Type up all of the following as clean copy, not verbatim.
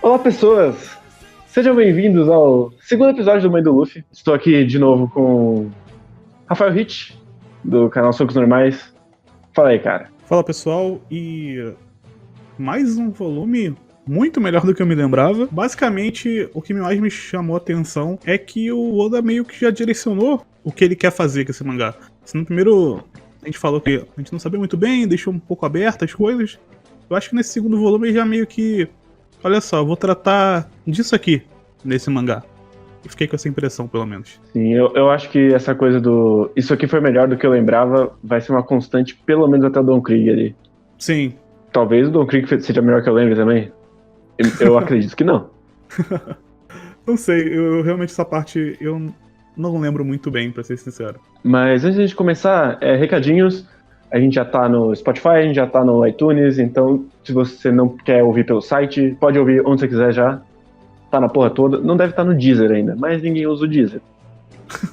Olá, pessoas! Sejam bem-vindos ao segundo episódio do Mãe do Luffy. Estou aqui de novo com Rafael Hitch, do canal Socos Normais. Fala aí, cara. Fala, pessoal, e mais um volume muito melhor do que eu me lembrava. Basicamente, o que mais me chamou a atenção é que o Oda meio que já direcionou o que ele quer fazer com esse mangá. No primeiro, a gente falou que a gente não sabia muito bem, deixou um pouco aberto as coisas. Eu acho que nesse segundo volume ele já meio que... Olha só, eu vou tratar disso aqui, nesse mangá. E fiquei com essa impressão, pelo menos. Sim, eu acho que essa coisa do... Isso aqui foi melhor do que eu lembrava, vai ser uma constante, pelo menos até o Don Krieg ali. Sim. Talvez o Don Krieg seja melhor que eu lembre também. Eu acredito que não. Não sei, eu realmente essa parte eu não lembro muito bem, pra ser sincero. Mas antes de começar, recadinhos. A gente já tá no Spotify, a gente já tá no iTunes, então se você não quer ouvir pelo site, pode ouvir onde você quiser já. Tá na porra toda. Não deve estar no Deezer ainda, mas ninguém usa o Deezer.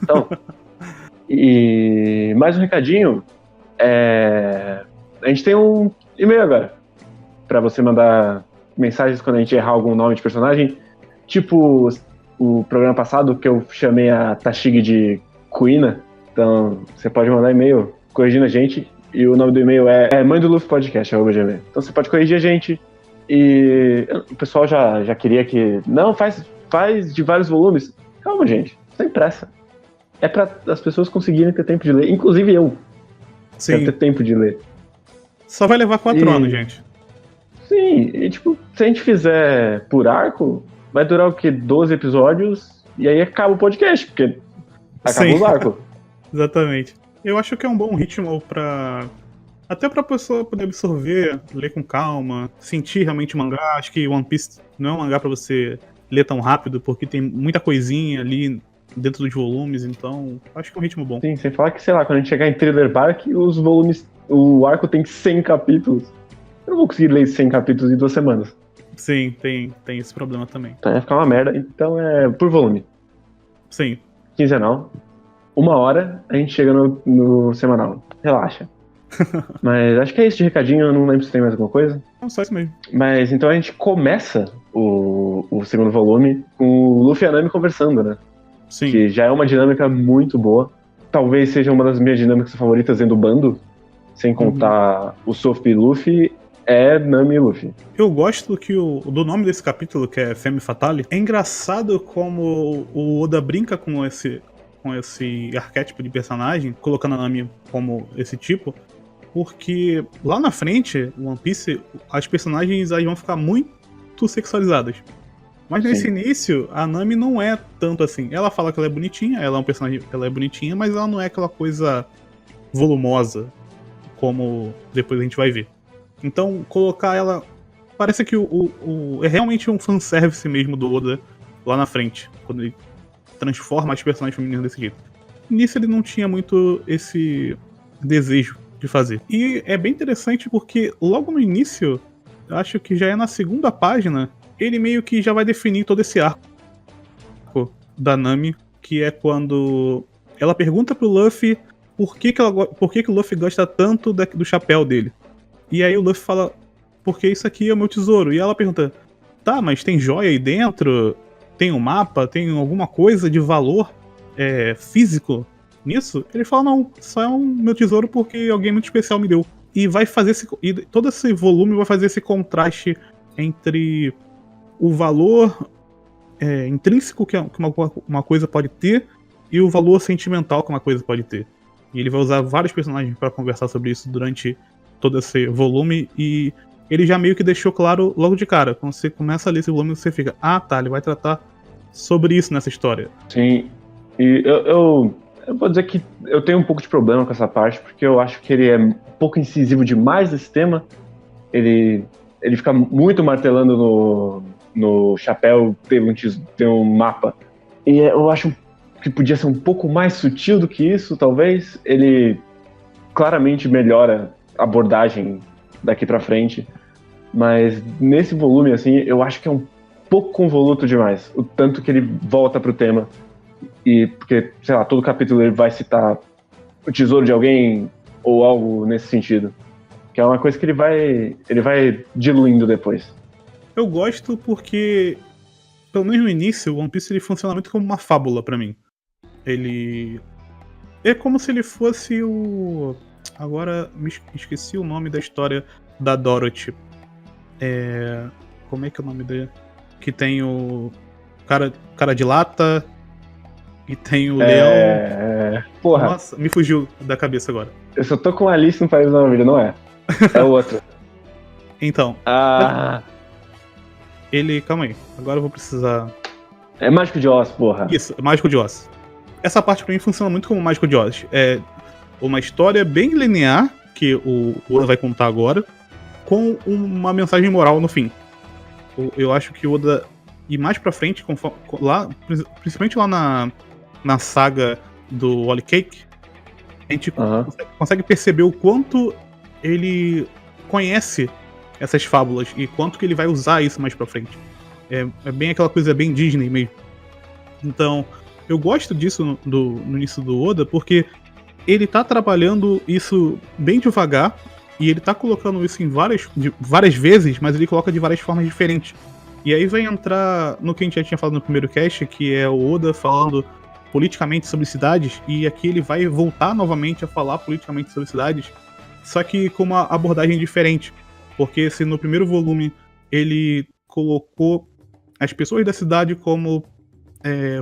Então, e mais um recadinho. A gente tem um e-mail agora pra você mandar mensagens quando a gente errar algum nome de personagem. Tipo o programa passado que eu chamei a Tashigi de Kuina. Então você pode mandar e-mail corrigindo a gente. E o nome do e-mail é Mãe do Luffy Podcast, @gmail. Então você pode corrigir a gente. E o pessoal já queria que... Não, faz de vários volumes. Calma, gente. Sem pressa. É pra as pessoas conseguirem ter tempo de ler. Inclusive eu. Sim. Quero ter tempo de ler. Só vai levar 4 anos, gente. Sim. E tipo, se a gente fizer por arco, vai durar o quê? 12 episódios. E aí acaba o podcast, porque acabou o arco. Exatamente. Eu acho que é um bom ritmo até pra pessoa poder absorver, ler com calma, sentir realmente o mangá. Acho que One Piece não é um mangá pra você ler tão rápido, porque tem muita coisinha ali dentro dos volumes, então acho que é um ritmo bom. Sim, sem falar que, sei lá, quando a gente chegar em Thriller Bark, os volumes, o arco tem 100 capítulos. Eu não vou conseguir ler 100 capítulos em 2 semanas. Sim, tem esse problema também. Então ia ficar uma merda, então é por volume. Sim. Quinzenal. 1 hora, a gente chega no semanal. Relaxa. Mas acho que é isso de recadinho, eu não lembro se tem mais alguma coisa. Não, só isso mesmo. Mas então a gente começa o segundo volume com o Luffy e a Nami conversando, né? Sim. Que já é uma dinâmica muito boa. Talvez seja uma das minhas dinâmicas favoritas dentro do bando. Sem contar o Sophie e Luffy, é Nami e Luffy. Eu gosto do nome desse capítulo, que é Femme Fatale. É engraçado como o Oda brinca com esse arquétipo de personagem, colocando a Nami como esse tipo, porque lá na frente, One Piece, as personagens aí vão ficar muito sexualizadas. Mas nesse início, a Nami não é tanto assim. Ela fala que ela é bonitinha, ela é um personagem, ela é bonitinha, mas ela não é aquela coisa volumosa, como depois a gente vai ver. Então, colocar ela... Parece que é realmente um fanservice mesmo do Oda lá na frente, quando ele transforma as personagens femininas desse jeito. No início ele não tinha muito esse desejo de fazer. E é bem interessante porque logo no início, acho que já é na segunda página, ele meio que já vai definir todo esse arco da Nami, que é quando ela pergunta pro Luffy por que o Luffy gosta tanto do chapéu dele. E aí o Luffy fala, porque isso aqui é o meu tesouro. E ela pergunta, tá, mas tem joia aí dentro? Tem um mapa? Tem alguma coisa de valor físico nisso? Ele fala, não, só é um meu tesouro porque alguém muito especial me deu. E vai fazer todo esse volume vai fazer esse contraste entre o valor intrínseco que uma coisa pode ter e o valor sentimental que uma coisa pode ter. E ele vai usar vários personagens pra conversar sobre isso durante todo esse volume. E ele já meio que deixou claro logo de cara. Quando você começa a ler esse volume, você fica, ah tá, ele vai tratar sobre isso nessa história. Sim, e eu vou dizer que eu tenho um pouco de problema com essa parte, porque eu acho que ele é um pouco incisivo demais nesse tema. Ele fica muito martelando no chapéu, tem um mapa. E eu acho que podia ser um pouco mais sutil do que isso, talvez. Ele claramente melhora a abordagem daqui pra frente. Mas nesse volume, assim, eu acho que é um pouco convoluto demais. O tanto que ele volta pro tema. E porque, sei lá, todo capítulo ele vai citar o tesouro de alguém ou algo nesse sentido. Que é uma coisa que ele vai diluindo depois. Eu gosto porque, pelo menos no início, o One Piece ele funciona muito como uma fábula pra mim. Ele é como se ele fosse o... Agora me esqueci o nome da história da Dorothy. Como é que é o nome dele? Que tem o cara de lata e tem o leão. Porra. Nossa, me fugiu da cabeça agora. Eu só tô com Alice no País da Maravilha, não é? É o outro. Então. Ah. Ele... Calma aí. Agora eu vou precisar... É Mágico de Oz, porra. Isso, Mágico de Oz. Essa parte pra mim funciona muito como Mágico de Oz. É uma história bem linear, que o Oda vai contar agora, com uma mensagem moral no fim. Eu acho que o Oda... E mais pra frente, principalmente lá na saga do Wally Cake, a gente consegue perceber o quanto ele conhece essas fábulas e quanto que ele vai usar isso mais pra frente. É bem aquela coisa bem Disney mesmo. Então, eu gosto disso no início do Oda, porque ele tá trabalhando isso bem devagar e ele tá colocando isso em várias vezes, mas ele coloca de várias formas diferentes. E aí vai entrar no que a gente já tinha falado no primeiro cast, que é o Oda falando politicamente sobre cidades, e aqui ele vai voltar novamente a falar politicamente sobre cidades, só que com uma abordagem diferente. Porque se no primeiro volume ele colocou as pessoas da cidade como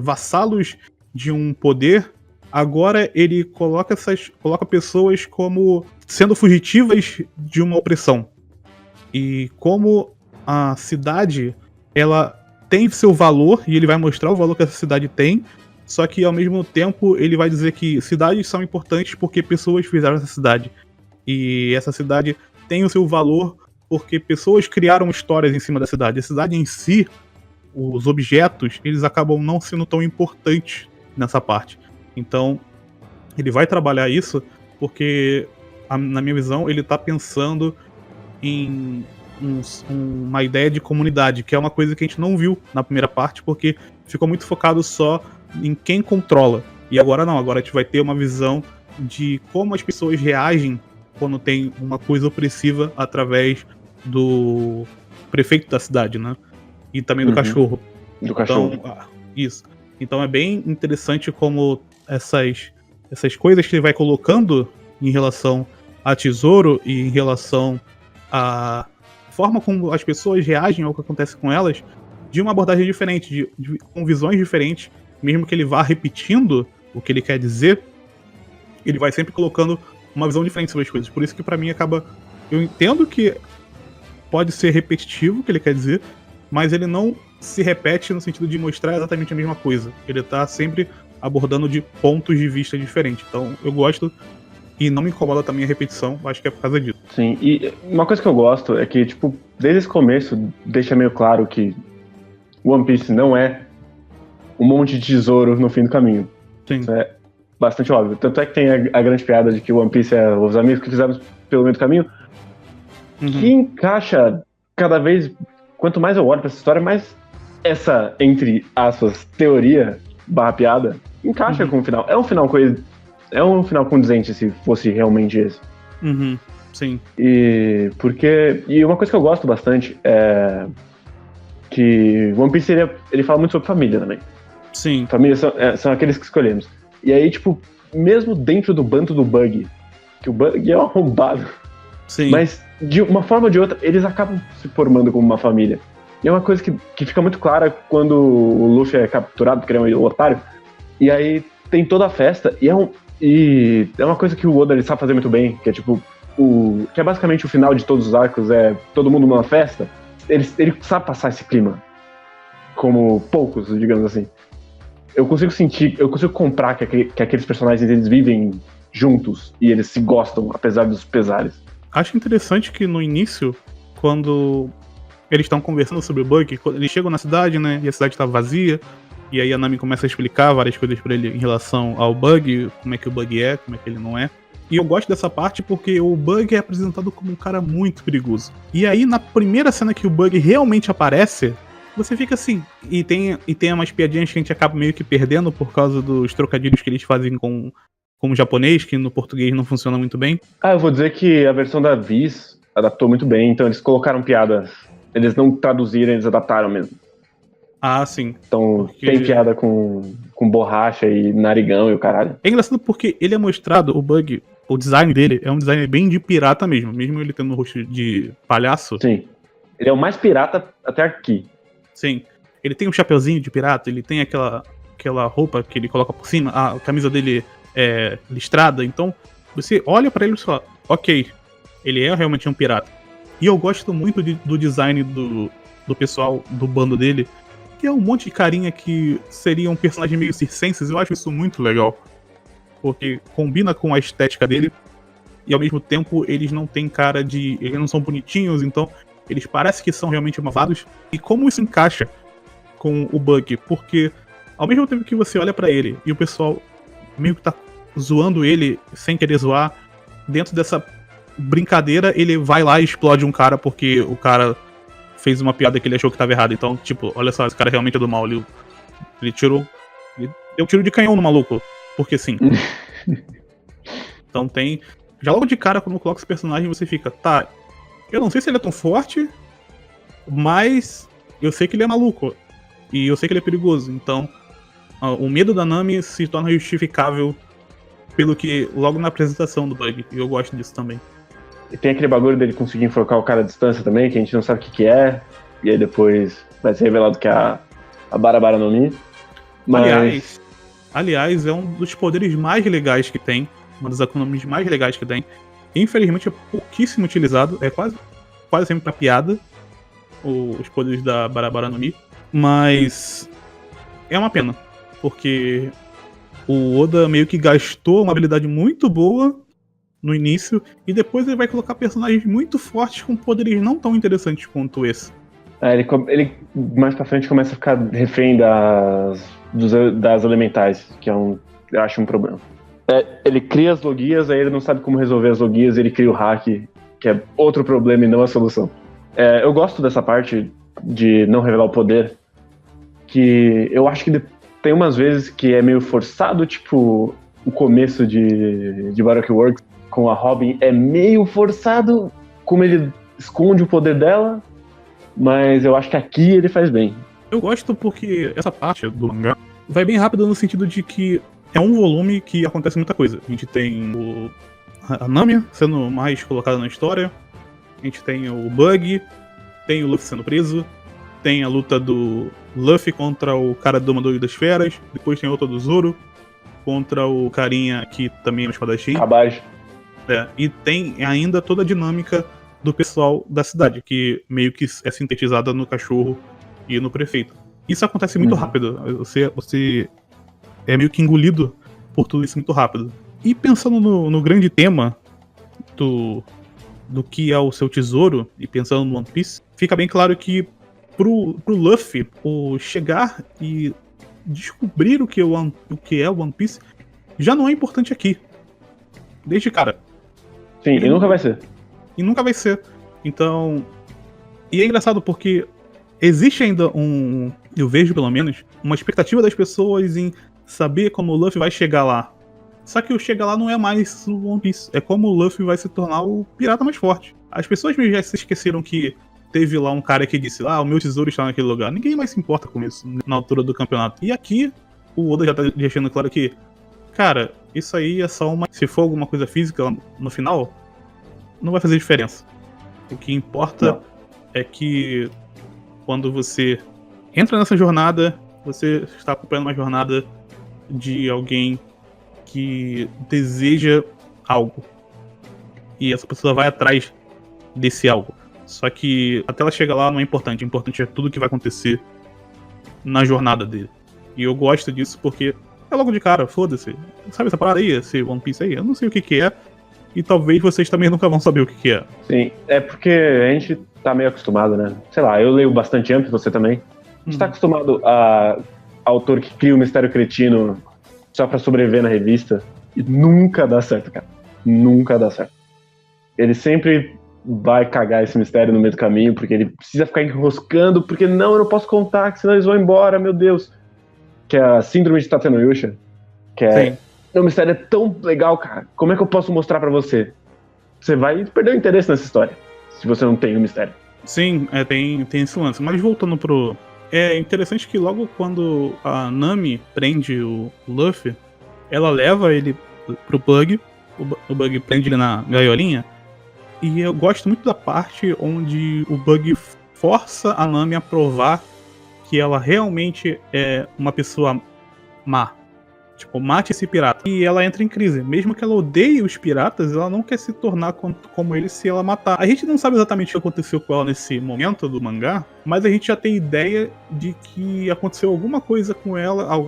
vassalos de um poder, agora ele coloca pessoas como sendo fugitivas de uma opressão. E como a cidade, ela tem seu valor, e ele vai mostrar o valor que essa cidade tem, só que ao mesmo tempo ele vai dizer que cidades são importantes porque pessoas fizeram essa cidade. E essa cidade tem o seu valor porque pessoas criaram histórias em cima da cidade. A cidade em si, os objetos, eles acabam não sendo tão importantes nessa parte. Então, ele vai trabalhar isso porque, na minha visão, ele tá pensando em uma ideia de comunidade, que é uma coisa que a gente não viu na primeira parte, porque ficou muito focado só em quem controla. E agora não, agora a gente vai ter uma visão de como as pessoas reagem quando tem uma coisa opressiva através do prefeito da cidade, né? E também do cachorro. Do cachorro. Isso. Então é bem interessante como essas coisas que ele vai colocando em relação a Tesouro e em relação a forma como as pessoas reagem ao que acontece com elas, de uma abordagem diferente, com visões diferentes, mesmo que ele vá repetindo o que ele quer dizer, ele vai sempre colocando uma visão diferente sobre as coisas. Por isso que pra mim acaba... Eu entendo que pode ser repetitivo o que ele quer dizer, mas ele não se repete no sentido de mostrar exatamente a mesma coisa. Ele tá sempre abordando de pontos de vista diferentes. Então eu gosto e não me incomoda também a repetição, acho que é por causa disso. Sim, e uma coisa que eu gosto é que, tipo, desde esse começo deixa meio claro que One Piece não é um monte de tesouro no fim do caminho. Sim. Isso é bastante óbvio. Tanto é que tem a grande piada de que One Piece é os amigos que fizemos pelo meio do caminho, que encaixa cada vez... Quanto mais eu olho pra essa história, mais essa, entre aspas, teoria / piada, encaixa com o final. É um final condizente se fosse realmente esse. Sim. E uma coisa que eu gosto bastante é que One Piece ele fala muito sobre família também. Sim. Família são aqueles que escolhemos. E aí, tipo, mesmo dentro do bando do Bug, que o Bug é um arrombado, sim, mas de uma forma ou de outra, eles acabam se formando como uma família. E é uma coisa que fica muito clara quando o Luffy é capturado, porque ele é um otário, e aí tem toda a festa, e E é uma coisa que o Oda ele sabe fazer muito bem, que é tipo, que é basicamente o final de todos os arcos, é todo mundo numa festa. Ele sabe passar esse clima, como poucos, digamos assim. Eu consigo comprar que aqueles personagens eles vivem juntos e eles se gostam, apesar dos pesares. Acho interessante que no início, quando eles estão conversando sobre o Bug, quando eles chegam na cidade, né, e a cidade tá vazia, e aí a Nami começa a explicar várias coisas pra ele em relação ao Bug, como é que o Bug é, como é que ele não é. E eu gosto dessa parte porque o Bug é apresentado como um cara muito perigoso. E aí, na primeira cena que o Bug realmente aparece, você fica assim. E tem umas piadinhas que a gente acaba meio que perdendo por causa dos trocadilhos que eles fazem com o japonês, que no português não funciona muito bem. Eu vou dizer que a versão da Viz adaptou muito bem, então eles colocaram piadas. Eles não traduziram, eles adaptaram mesmo. Ah, sim. Então tem piada com borracha e narigão e o caralho. É engraçado porque ele é mostrado, o Bug, o design dele é um design bem de pirata mesmo ele tendo o rosto de palhaço. Sim. Ele é o mais pirata até aqui. Sim. Ele tem um chapeuzinho de pirata, ele tem aquela roupa que ele coloca por cima, a camisa dele é listrada, então você olha pra ele e fala, ok, ele é realmente um pirata. E eu gosto muito do design do pessoal do bando dele, que é um monte de carinha que seriam personagens meio circenses. Eu acho isso muito legal, porque combina com a estética dele, e ao mesmo tempo eles não têm cara de... eles não são bonitinhos, então eles parecem que são realmente malvados. E como isso encaixa com o Bug? Porque ao mesmo tempo que você olha pra ele e o pessoal meio que tá zoando ele sem querer zoar, dentro dessa brincadeira ele vai lá e explode um cara porque o cara fez uma piada que ele achou que tava errado. Então, tipo, olha só, esse cara realmente é do mal. Ele deu tiro de canhão no maluco, porque sim. Então tem... já logo de cara, quando coloca esse personagem, você fica, tá, eu não sei se ele é tão forte, mas eu sei que ele é maluco. E eu sei que ele é perigoso. Então, o medo da Nami se torna justificável pelo que logo na apresentação do Bug. E eu gosto disso também. E tem aquele bagulho dele conseguir enfocar o cara à distância também, que a gente não sabe o que é. E aí depois vai ser revelado que é a Barabara no Mi. Mas... Aliás, é um dos poderes mais legais que tem. Uma das Akuma Mis mais legais que tem. Infelizmente é pouquíssimo utilizado. É quase sempre pra piada. Os poderes da Barabara no Mi. Mas é uma pena. Porque o Oda meio que gastou uma habilidade muito boa no início. E depois ele vai colocar personagens muito fortes com poderes não tão interessantes quanto esse. Ele mais pra frente começa a ficar refém das elementais. Que eu acho um problema. Ele cria as logias, aí ele não sabe como resolver as logias, ele cria o hack, que é outro problema e não a solução. Eu gosto dessa parte de não revelar o poder, que eu acho que tem umas vezes que é meio forçado, tipo o começo de Baroque Works com a Robin é meio forçado, como ele esconde o poder dela, mas eu acho que aqui ele faz bem. Eu gosto porque essa parte do mangá vai bem rápido no sentido de que é um volume que acontece muita coisa. A gente tem a Nami sendo mais colocada na história, a gente tem o Bug, tem o Luffy sendo preso, tem a luta do Luffy contra o cara do Domador das Feras, depois tem a luta do Zoro contra o carinha que também é um espadachim. Abaixo. E tem ainda toda a dinâmica do pessoal da cidade, que meio que é sintetizada no cachorro e no prefeito. Isso acontece muito rápido. Você é meio que engolido por tudo isso muito rápido. E pensando no grande tema do que é o seu tesouro, e pensando no One Piece, fica bem claro que pro Luffy, o chegar e descobrir o que é o One Piece já não é importante aqui. Desde cara. Sim, e nunca vai ser. E nunca vai ser. Então... E é engraçado porque existe ainda eu vejo pelo menos, uma expectativa das pessoas em saber como o Luffy vai chegar lá. Só que o chegar lá não é mais o One Piece. É como o Luffy vai se tornar o pirata mais forte. As pessoas já se esqueceram que teve lá um cara que disse, o meu tesouro está naquele lugar. Ninguém mais se importa com isso na altura do campeonato. E aqui, o Oda já tá deixando claro que, cara, isso aí é só se for alguma coisa física no final, não vai fazer diferença. O que importa é que quando você entra nessa jornada, você está acompanhando uma jornada de alguém que deseja algo. E essa pessoa vai atrás desse algo. Só que até ela chegar lá não é importante. O importante é tudo que vai acontecer na jornada dele. E eu gosto disso porque é logo de cara, foda-se. Sabe essa parada aí, esse One Piece aí? Eu não sei o que é. E talvez vocês também nunca vão saber o que é. Sim, é porque a gente tá meio acostumado, né? Sei lá, eu leio bastante Jump, você também. A gente tá acostumado a autor que cria um mistério cretino só pra sobreviver na revista. E nunca dá certo, cara. Nunca dá certo. Ele sempre vai cagar esse mistério no meio do caminho, porque ele precisa ficar enroscando, porque não, eu não posso contar, que senão eles vão embora, meu Deus. Que é a síndrome de Tatenoyusha. Que é... Sim. O mistério é tão legal, cara. Como é que eu posso mostrar pra você? Você vai perder o interesse nessa história, se você não tem o mistério. Sim, tem esse lance. Mas voltando pro... É interessante que logo quando a Nami prende o Luffy, ela leva ele pro Bug. O Bug prende ele na gaiolinha. E eu gosto muito da parte onde o Bug força a Nami a provar que ela realmente é uma pessoa má. Tipo, mate esse pirata. E ela entra em crise. Mesmo que ela odeie os piratas, ela não quer se tornar como ele se ela matar. A gente não sabe exatamente o que aconteceu com ela nesse momento do mangá, mas a gente já tem ideia de que aconteceu alguma coisa com ela,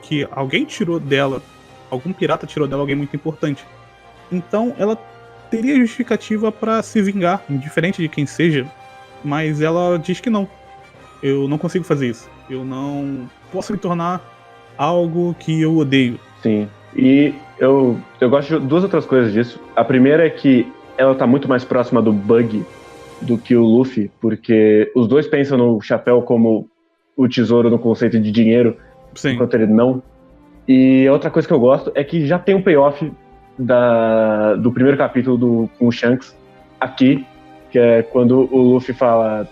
que alguém tirou dela, algum pirata tirou dela alguém muito importante. Então ela teria justificativa pra se vingar, indiferente de quem seja, mas ela diz que não. Eu não consigo fazer isso. Eu não posso me tornar algo que eu odeio. Sim, e eu gosto de duas outras coisas disso. A primeira é que ela tá muito mais próxima do Bug do que o Luffy, porque os dois pensam no chapéu como o tesouro no conceito de dinheiro, Sim. Enquanto ele não. E outra coisa que eu gosto é que já tem um payoff do primeiro capítulo com o Shanks aqui, que é quando o Luffy fala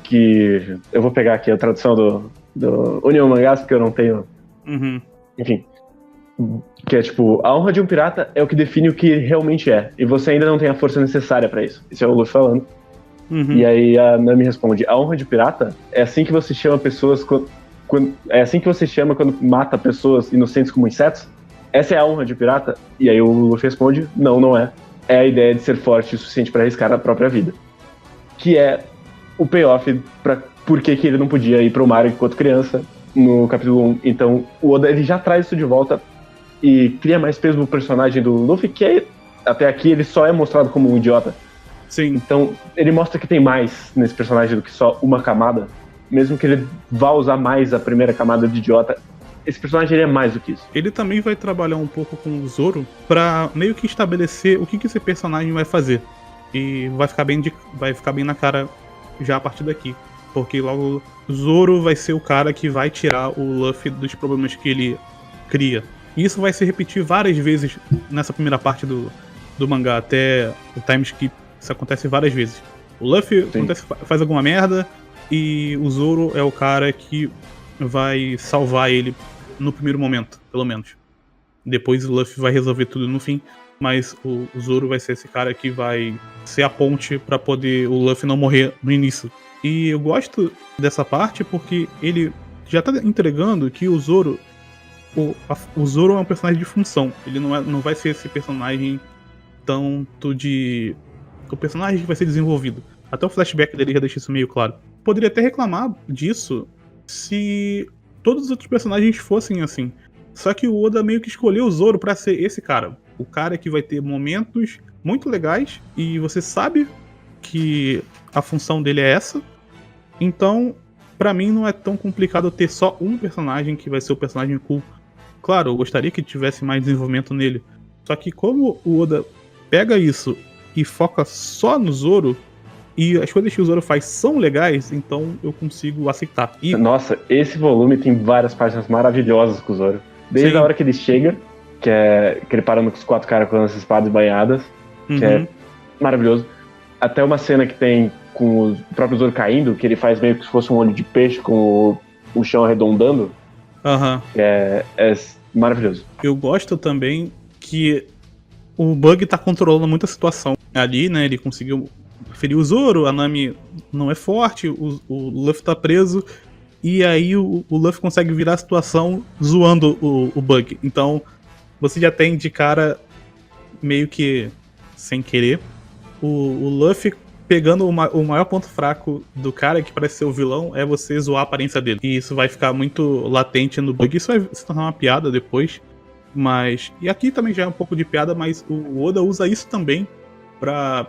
que... Eu vou pegar aqui a tradução do Union Mangás, porque eu não tenho... Uhum. Enfim, que é tipo, a honra de um pirata é o que define o que realmente é, e você ainda não tem a força necessária pra isso. Isso é o Luffy falando. Uhum. E aí a Nami responde, a honra de pirata é assim que você chama pessoas é assim que você chama quando mata pessoas inocentes como insetos? Essa é a honra de pirata? E aí o Luffy responde, não é. É a ideia de ser forte o suficiente pra arriscar a própria vida. Que é o payoff pra por que ele não podia ir pro mar enquanto criança no capítulo 1. Então o Oda ele já traz isso de volta e cria mais peso no personagem do Luffy, que até aqui ele só é mostrado como um idiota. Sim. Então ele mostra que tem mais nesse personagem do que só uma camada, mesmo que ele vá usar mais a primeira camada de idiota. Esse personagem ele é mais do que isso. Ele também vai trabalhar um pouco com o Zoro pra meio que estabelecer o que esse personagem vai fazer. E vai ficar bem na cara já a partir daqui. Porque logo Zoro vai ser o cara que vai tirar o Luffy dos problemas que ele cria. E isso vai se repetir várias vezes nessa primeira parte do mangá, até o time skip. Isso acontece várias vezes. O Luffy faz alguma merda e o Zoro é o cara que vai salvar ele no primeiro momento, pelo menos. Depois o Luffy vai resolver tudo no fim, mas o Zoro vai ser esse cara que vai ser a ponte pra poder o Luffy não morrer no início. E eu gosto dessa parte porque ele já tá entregando que o Zoro... O Zoro é um personagem de função. Ele não vai ser esse personagem tanto de... O personagem que vai ser desenvolvido. Até o flashback dele já deixa isso meio claro. Poderia até reclamar disso se todos os outros personagens fossem assim. Só que o Oda meio que escolheu o Zoro pra ser esse cara. O cara que vai ter momentos muito legais e você sabe que a função dele é essa. Então, pra mim não é tão complicado ter só um personagem que vai ser o personagem cool. Claro, eu gostaria que tivesse mais desenvolvimento nele. Só que como o Oda pega isso e foca só no Zoro, e as coisas que o Zoro faz são legais, então eu consigo aceitar. E... Nossa, esse volume tem várias páginas maravilhosas com o Zoro. Desde Sim. a hora que ele chega, que ele parando com os 4 caras com as espadas banhadas, que é maravilhoso. Até uma cena que tem com o próprio Zoro caindo, que ele faz meio que se fosse um olho de peixe com o chão arredondando. É maravilhoso. Eu gosto também que o Bug tá controlando muita situação ali, né? Ele conseguiu ferir o Zoro, a Nami não é forte, o Luffy tá preso, e aí o Luffy consegue virar a situação zoando o Bug. Então você já tem de cara, meio que sem querer, o Luffy pegando o maior ponto fraco do cara, que parece ser o vilão, é você zoar a aparência dele. E isso vai ficar muito latente no bug. Isso vai se tornar uma piada depois. Mas. E aqui também já é um pouco de piada, mas o Oda usa isso também pra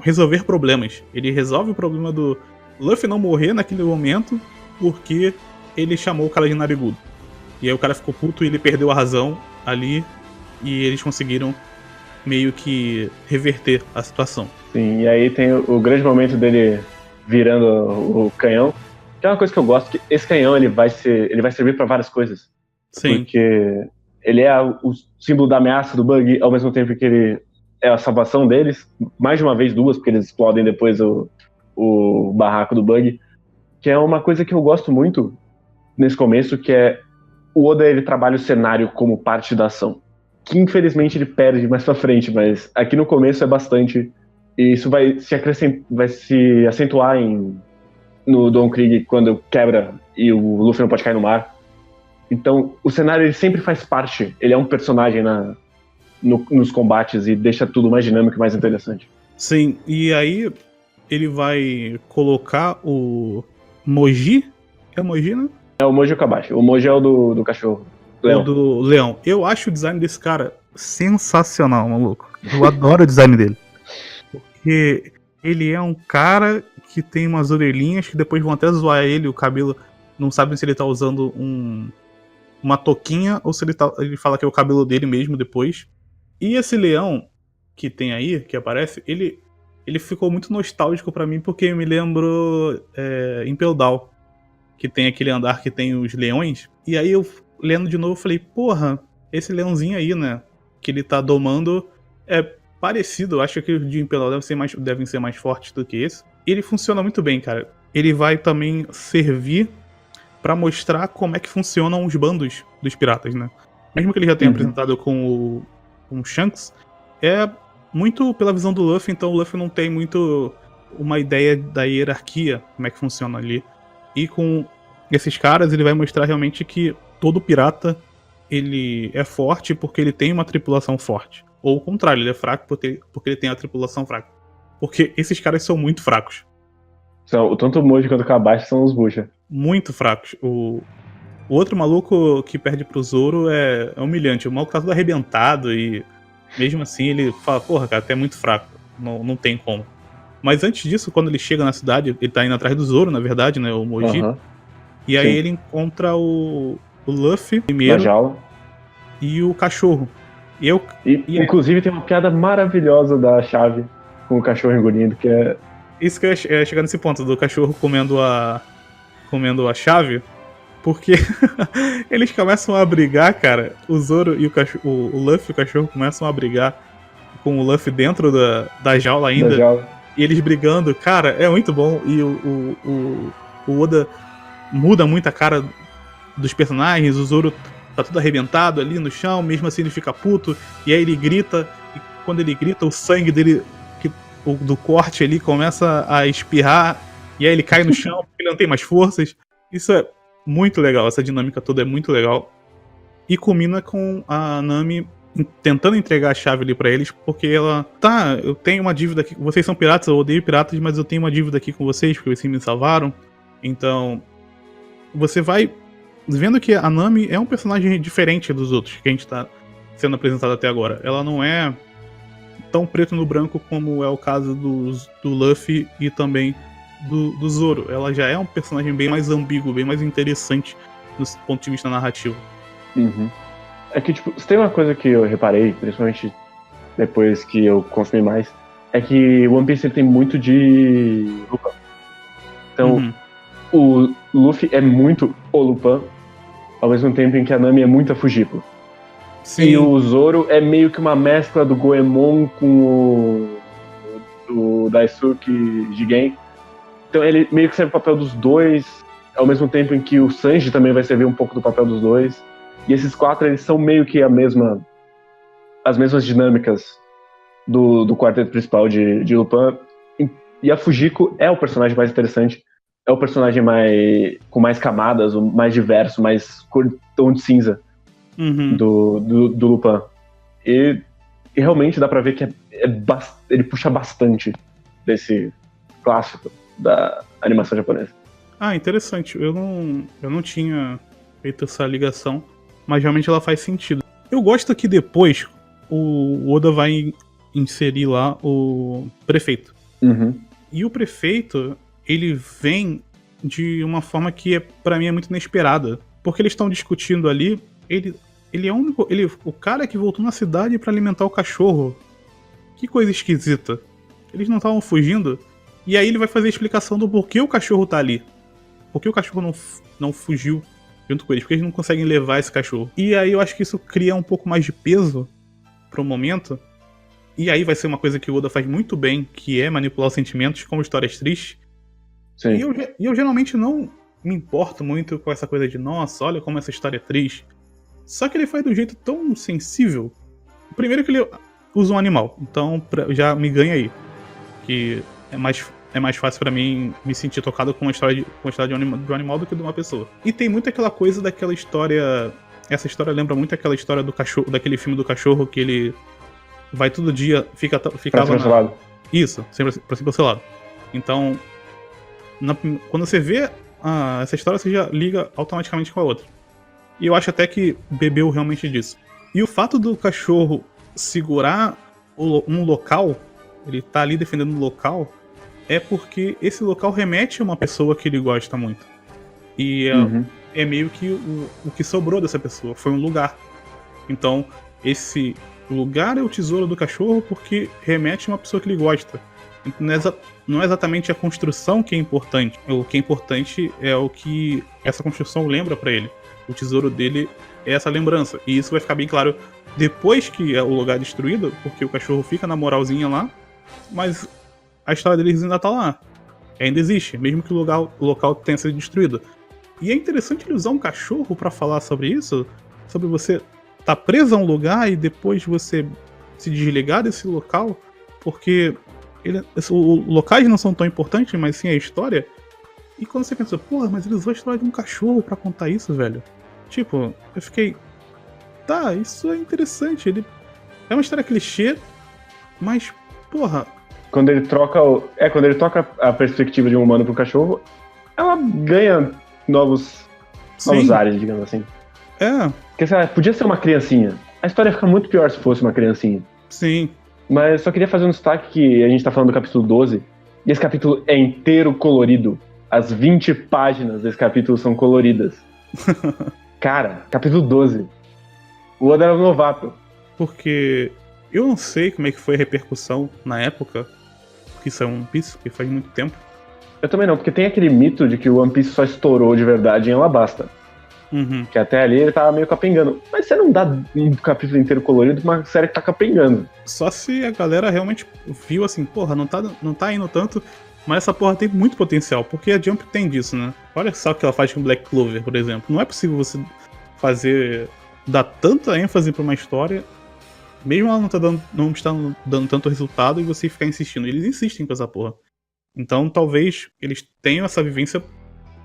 resolver problemas. Ele resolve o problema do Luffy não morrer naquele momento porque ele chamou o cara de narigudo. E aí o cara ficou puto e ele perdeu a razão ali. E eles conseguiram meio que reverter a situação. Sim, e aí tem o grande momento dele virando o canhão. Que é uma coisa que eu gosto, que esse canhão ele vai servir pra várias coisas. Sim. Porque ele é o símbolo da ameaça do Bug, ao mesmo tempo que ele é a salvação deles. Mais de uma vez, duas, porque eles explodem depois o barraco do Bug. Que é uma coisa que eu gosto muito nesse começo, que é o Oda, ele trabalha o cenário como parte da ação. Que infelizmente ele perde mais pra frente, mas aqui no começo é bastante. E isso vai se acentuar no Don Krieg quando quebra e o Luffy não pode cair no mar. Então o cenário ele sempre faz parte, ele é um personagem nos combates e deixa tudo mais dinâmico e mais interessante. Sim, e aí ele vai colocar o Moji. É o Moji, né? É o Moji Okabashi. O Moji é o do cachorro. Leão. O do Leão. Eu acho o design desse cara sensacional, maluco. Eu adoro o design dele. Porque ele é um cara que tem umas orelhinhas que depois vão até zoar ele, o cabelo. Não sabem se ele tá usando uma touquinha ou se ele fala que é o cabelo dele mesmo depois. E esse leão que tem aí, que aparece, ele ficou muito nostálgico pra mim porque me lembrou Impel Down, que tem aquele andar que tem os leões. E aí eu, lendo de novo, falei, porra, esse leãozinho aí, né, que ele tá domando é parecido. Eu acho que o de Impel Down devem ser mais fortes do que esse. E ele funciona muito bem, cara. Ele vai também servir pra mostrar como é que funcionam os bandos dos piratas, né? Mesmo que ele já tenha apresentado com o Shanks, é muito pela visão do Luffy, então o Luffy não tem muito uma ideia da hierarquia, como é que funciona ali. E com esses caras ele vai mostrar realmente que todo pirata ele é forte porque ele tem uma tripulação forte. Ou o contrário, ele é fraco porque ele tem a tripulação fraca. Porque esses caras são muito fracos. Tanto o Moji quanto o Kabashi são os bucha. Muito fracos. O outro maluco que perde pro Zoro é humilhante. O maluco tá todo arrebentado e mesmo assim ele fala, porra, cara, até é muito fraco. Não tem como. Mas antes disso, quando ele chega na cidade, ele tá indo atrás do Zoro, na verdade, né? O Moji. E aí ele encontra o Luffy primeiro. Na jaula. E o cachorro. Inclusive tem uma piada maravilhosa da Chave com o cachorro engolindo, que é... Isso que é chegar nesse ponto, do cachorro comendo a chave. Porque eles começam a brigar, cara. O Zoro e o Luffy e o cachorro começam a brigar com o Luffy dentro da jaula ainda. Da jaula. E eles brigando, cara, é muito bom. E o Oda muda muito a cara dos personagens. O Zoro tá tudo arrebentado ali no chão, mesmo assim ele fica puto. E aí ele grita, e quando ele grita, o sangue dele, do corte ali, começa a espirrar. E aí ele cai no chão porque ele não tem mais forças. Isso é muito legal, essa dinâmica toda é muito legal. E culmina com a Nami tentando entregar a chave ali pra eles, porque ela... Tá, eu tenho uma dívida aqui, vocês são piratas, eu odeio piratas, mas eu tenho uma dívida aqui com vocês, porque vocês me salvaram. Então, você vai vendo que a Nami é um personagem diferente dos outros que a gente tá sendo apresentado até agora. Ela não é tão preto no branco como é o caso do Luffy e também do Zoro. Ela já é um personagem bem mais ambíguo, bem mais interessante do ponto de vista narrativo. É que, tipo, se tem uma coisa que eu reparei, principalmente depois que eu consumi mais, é que o One Piece ele tem muito de Lupin. Então, o Luffy é muito o Lupin, ao mesmo tempo em que a Nami é muito a Fugico. Sim. E o Zoro é meio que uma mescla do Goemon com o Daisuke Jigen. Então ele meio que serve o papel dos dois, ao mesmo tempo em que o Sanji também vai servir um pouco do papel dos dois. E esses quatro, eles são meio que as mesmas dinâmicas do quarteto principal de Lupin. E a Fujiko é o personagem mais interessante, é o personagem com mais camadas, o mais diverso, mais tom de cinza. do Lupin. E realmente dá pra ver que ele puxa bastante desse clássico da animação japonesa. Ah, interessante. Eu não tinha feito essa ligação, mas realmente ela faz sentido. Eu gosto que depois o Oda vai inserir lá o prefeito. E o prefeito, ele vem de uma forma que pra mim é muito inesperada. Porque eles estão discutindo ali, ele é o cara que voltou na cidade pra alimentar o cachorro. Que coisa esquisita. Eles não estavam fugindo. E aí ele vai fazer a explicação do porquê o cachorro tá ali. Por que o cachorro não fugiu junto com eles? Porque eles não conseguem levar esse cachorro. E aí eu acho que isso cria um pouco mais de peso pro momento. E aí vai ser uma coisa que o Oda faz muito bem, que é manipular os sentimentos com histórias tristes. Sim. E eu geralmente não me importo muito com essa coisa de nossa, olha como essa história é triste. Só que ele faz de um jeito tão sensível. Primeiro que ele usa um animal, então já me ganha aí. Que é mais fácil pra mim me sentir tocado com a história de um animal do que de uma pessoa. E tem muito aquela coisa daquela história. Essa história lembra muito aquela história do cachorro, daquele filme do cachorro que ele vai todo dia, ficava lado. Isso, sempre pra ser pro seu lado. Então, quando você vê essa história, você já liga automaticamente com a outra. E eu acho até que bebeu realmente disso. E o fato do cachorro segurar um local, ele tá ali defendendo um local, é porque esse local remete a uma pessoa que ele gosta muito. E é meio que o que sobrou dessa pessoa, foi um lugar. Então, esse lugar é o tesouro do cachorro porque remete a uma pessoa que ele gosta. Não é exatamente a construção que é importante. O que é importante é o que essa construção lembra pra ele. O tesouro dele é essa lembrança. E isso vai ficar bem claro depois que é o lugar destruído, porque o cachorro fica na moralzinha lá, mas a história deles ainda tá lá. Ainda existe, mesmo que o local tenha sido destruído. E é interessante ele usar um cachorro pra falar sobre isso, sobre você tá preso a um lugar e depois você se desligar desse local, porque os locais não são tão importantes, mas sim a história. E quando você pensa, porra, mas ele usou a história de um cachorro pra contar isso, velho. Tipo, eu fiquei, tá, isso é interessante. É uma história clichê, mas, porra. Quando ele troca a perspectiva de um humano pro cachorro, ela ganha novos ares, digamos assim. É. Porque, sei lá, podia ser uma criancinha. A história ia ficar muito pior se fosse uma criancinha. Sim. Mas só queria fazer um destaque que a gente tá falando do capítulo 12, e esse capítulo é inteiro colorido. As 20 páginas desse capítulo são coloridas. Cara, capítulo 12. O Oda era um novato. Porque eu não sei como é que foi a repercussão na época, que isso é One Piece, que faz muito tempo. Eu também não, porque tem aquele mito de que o One Piece só estourou de verdade em Alabasta. Que até ali ele tava meio capengando. Mas você não dá um capítulo inteiro colorido pra uma série que tá capengando. Só se a galera realmente viu assim, porra, não tá indo tanto, mas essa porra tem muito potencial, porque a Jump tem disso, né? Olha só o que ela faz com Black Clover, por exemplo. Não é possível você dar tanta ênfase pra uma história, mesmo ela não está dando tanto resultado, e você ficar insistindo. Eles insistem com essa porra. Então talvez eles tenham essa vivência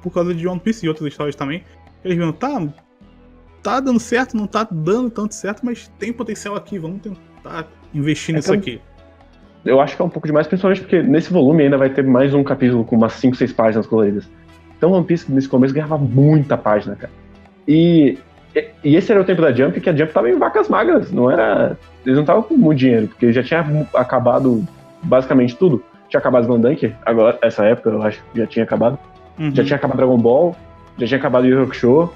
por causa de One Piece e outras histórias também. Eles viram, tá dando certo, não tá dando tanto certo, mas tem potencial aqui, vamos tentar investir nisso aqui. Eu acho que é um pouco demais, principalmente porque nesse volume ainda vai ter mais um capítulo com umas 5, 6 páginas coloridas. Então One Piece nesse começo ganhava muita página, cara. E esse era o tempo da Jump, que a Jump tava em vacas magras, não era... Eles não estavam com muito dinheiro, porque já tinha acabado basicamente tudo. Tinha acabado Slandunk, agora, essa época eu acho que já tinha acabado. Já tinha acabado Dragon Ball, já tinha acabado Yu Yu Hakusho,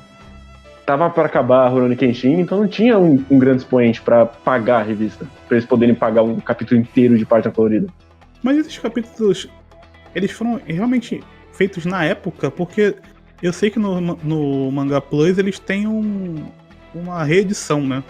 tava pra acabar Rurouni Kenshin, então não tinha um grande expoente pra pagar a revista, pra eles poderem pagar um capítulo inteiro de página colorida. Mas esses capítulos, eles foram realmente feitos na época, porque eu sei que no Manga Plus eles têm uma reedição, né?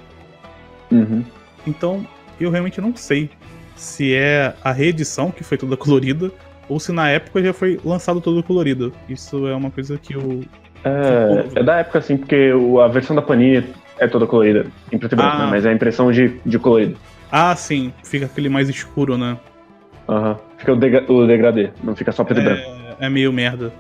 Então eu realmente não sei se é a reedição que foi toda colorida, ou se na época já foi lançado todo colorido. Isso é uma coisa que eu... É da época, assim, porque a versão da Panini é toda colorida, em preto e branco, né? Mas é a impressão de colorido. Ah, sim. Fica aquele mais escuro, né? Fica o degradê, não fica só preto e branco. É meio merda.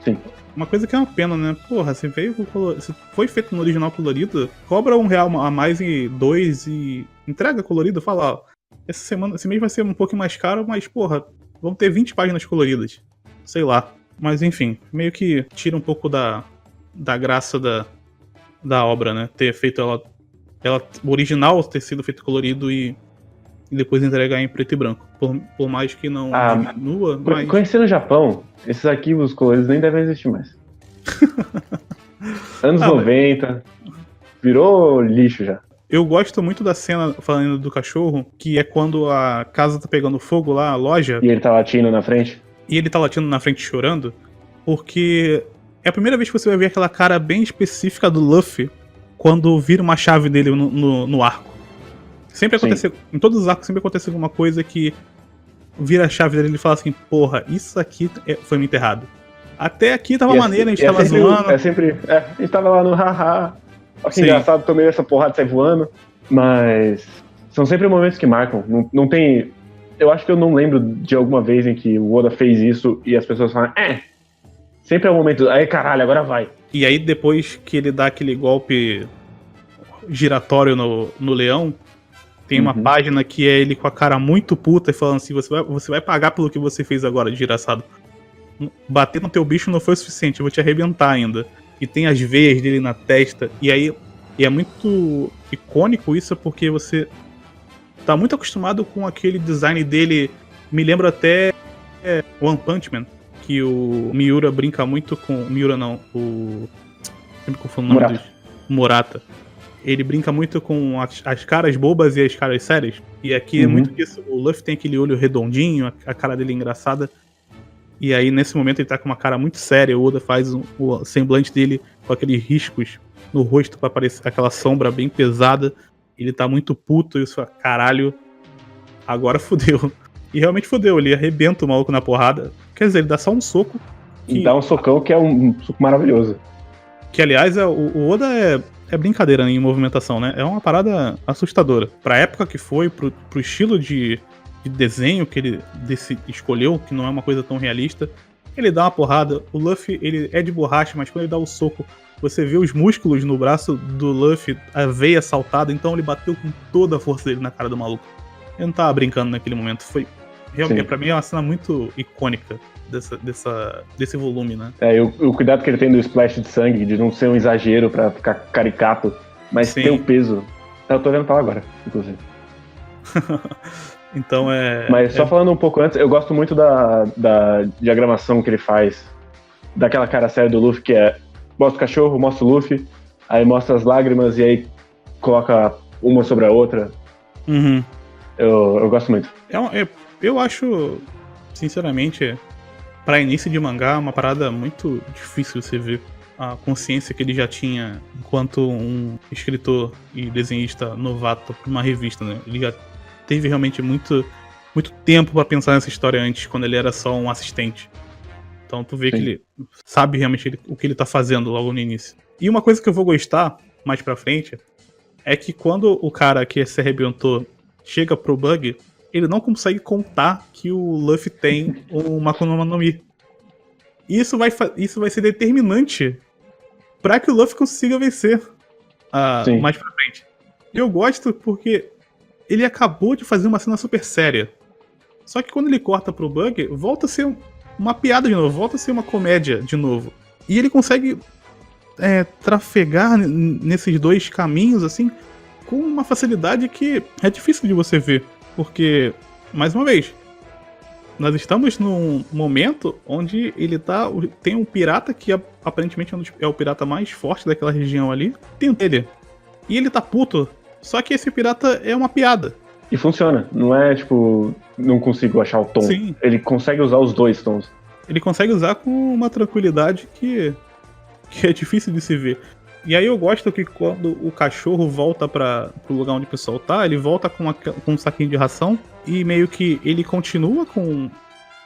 Sim. Uma coisa que é uma pena, né? Porra, você veio com se foi feito no original colorido, cobra R$1 a mais e 2 e entrega colorido, fala, ó, esse mês vai ser um pouquinho mais caro, mas, porra, vão ter 20 páginas coloridas. Sei lá. Mas enfim, meio que tira um pouco da graça da obra, né? Ter feito ela o original ter sido feito colorido e depois entregar em preto e branco. Por mais que não diminua, mas... Conhecendo o Japão, esses arquivos coloridos nem devem existir mais. Anos 90, virou lixo já. Eu gosto muito da cena, falando do cachorro, que é quando a casa tá pegando fogo lá, a loja. E ele tá latindo na frente. E ele tá latindo na frente chorando, porque é a primeira vez que você vai ver aquela cara bem específica do Luffy quando vira uma chave dele no arco. Sempre acontece, em todos os arcos sempre acontece alguma coisa que vira a chave dele e fala assim, porra, isso aqui foi me enterrado. Até aqui tava maneiro, a gente tava zoando. A gente tava lá no haha. Olha que engraçado, tomei essa porrada e sai voando. Mas são sempre momentos que marcam. Não tem... Eu acho que eu não lembro de alguma vez em que o Oda fez isso e as pessoas falam, sempre é o momento, aí caralho, agora vai. E aí depois que ele dá aquele golpe giratório no leão, tem uma página que é ele com a cara muito puta e falando assim, você vai pagar pelo que você fez agora, desgraçado. Bater no teu bicho não foi o suficiente, eu vou te arrebentar ainda. E tem as veias dele na testa, e é muito icônico isso, porque você tá muito acostumado com aquele design dele, me lembra até One Punch Man, que o Miura brinca muito com... Miura não, sempre confundo o nome dele. Murata. Ele brinca muito com as caras bobas e as caras sérias. E aqui é muito disso. O Luffy tem aquele olho redondinho, a cara dele é engraçada. E aí, nesse momento, ele tá com uma cara muito séria. O Oda faz o semblante dele com aqueles riscos no rosto pra aparecer aquela sombra bem pesada. Ele tá muito puto e isso, caralho, agora fodeu. E realmente fodeu, ele arrebenta o maluco na porrada. Quer dizer, ele dá só um soco. E dá um socão que é um soco maravilhoso. Que, aliás, o Oda é brincadeira em movimentação, né? É uma parada assustadora. Pra época que foi, pro estilo de desenho que ele escolheu, que não é uma coisa tão realista, ele dá uma porrada. O Luffy, ele é de borracha, mas quando ele dá o soco, você vê os músculos no braço do Luffy, a veia saltada, então ele bateu com toda a força dele na cara do maluco. Ele não tava brincando naquele momento, foi... Realmente, pra mim, é uma cena muito icônica desse volume, né? O cuidado que ele tem do splash de sangue, de não ser um exagero pra ficar caricato, mas ter o peso. Eu tô vendo pra lá agora, inclusive. Então Mas só falando um pouco antes, eu gosto muito da diagramação que ele faz daquela cara séria do Luffy, que é mostra o cachorro, mostra o Luffy, aí mostra as lágrimas e aí coloca uma sobre a outra. Eu gosto muito. Eu acho, sinceramente, pra início de mangá, uma parada muito difícil você ver. A consciência que ele já tinha enquanto um escritor e desenhista novato pra uma revista, né? Ele já teve realmente muito tempo pra pensar nessa história antes, quando ele era só um assistente. Então tu vê que ele sabe realmente o que ele tá fazendo logo no início. E uma coisa que eu vou gostar mais pra frente é que quando o cara que se arrebentou chega pro Bug, ele não consegue contar que o Luffy tem uma Akuma no Mi. E isso vai ser determinante pra que o Luffy consiga vencer mais pra frente. Eu gosto porque ele acabou de fazer uma cena super séria. Só que quando ele corta pro Bug, volta a ser uma piada de novo, volta a ser uma comédia de novo. E ele consegue trafegar nesses dois caminhos, assim, com uma facilidade que é difícil de você ver. Porque, mais uma vez, nós estamos num momento onde tem um pirata que aparentemente é o pirata mais forte daquela região ali. Tem ele. E ele tá puto. Só que esse pirata é uma piada. E funciona. Não é tipo, não consigo achar o tom. Sim. Ele consegue usar os dois tons. Ele consegue usar com uma tranquilidade que é difícil de se ver. E aí eu gosto que quando o cachorro volta pro lugar onde o pessoal tá, ele volta com um saquinho de ração e meio que ele continua com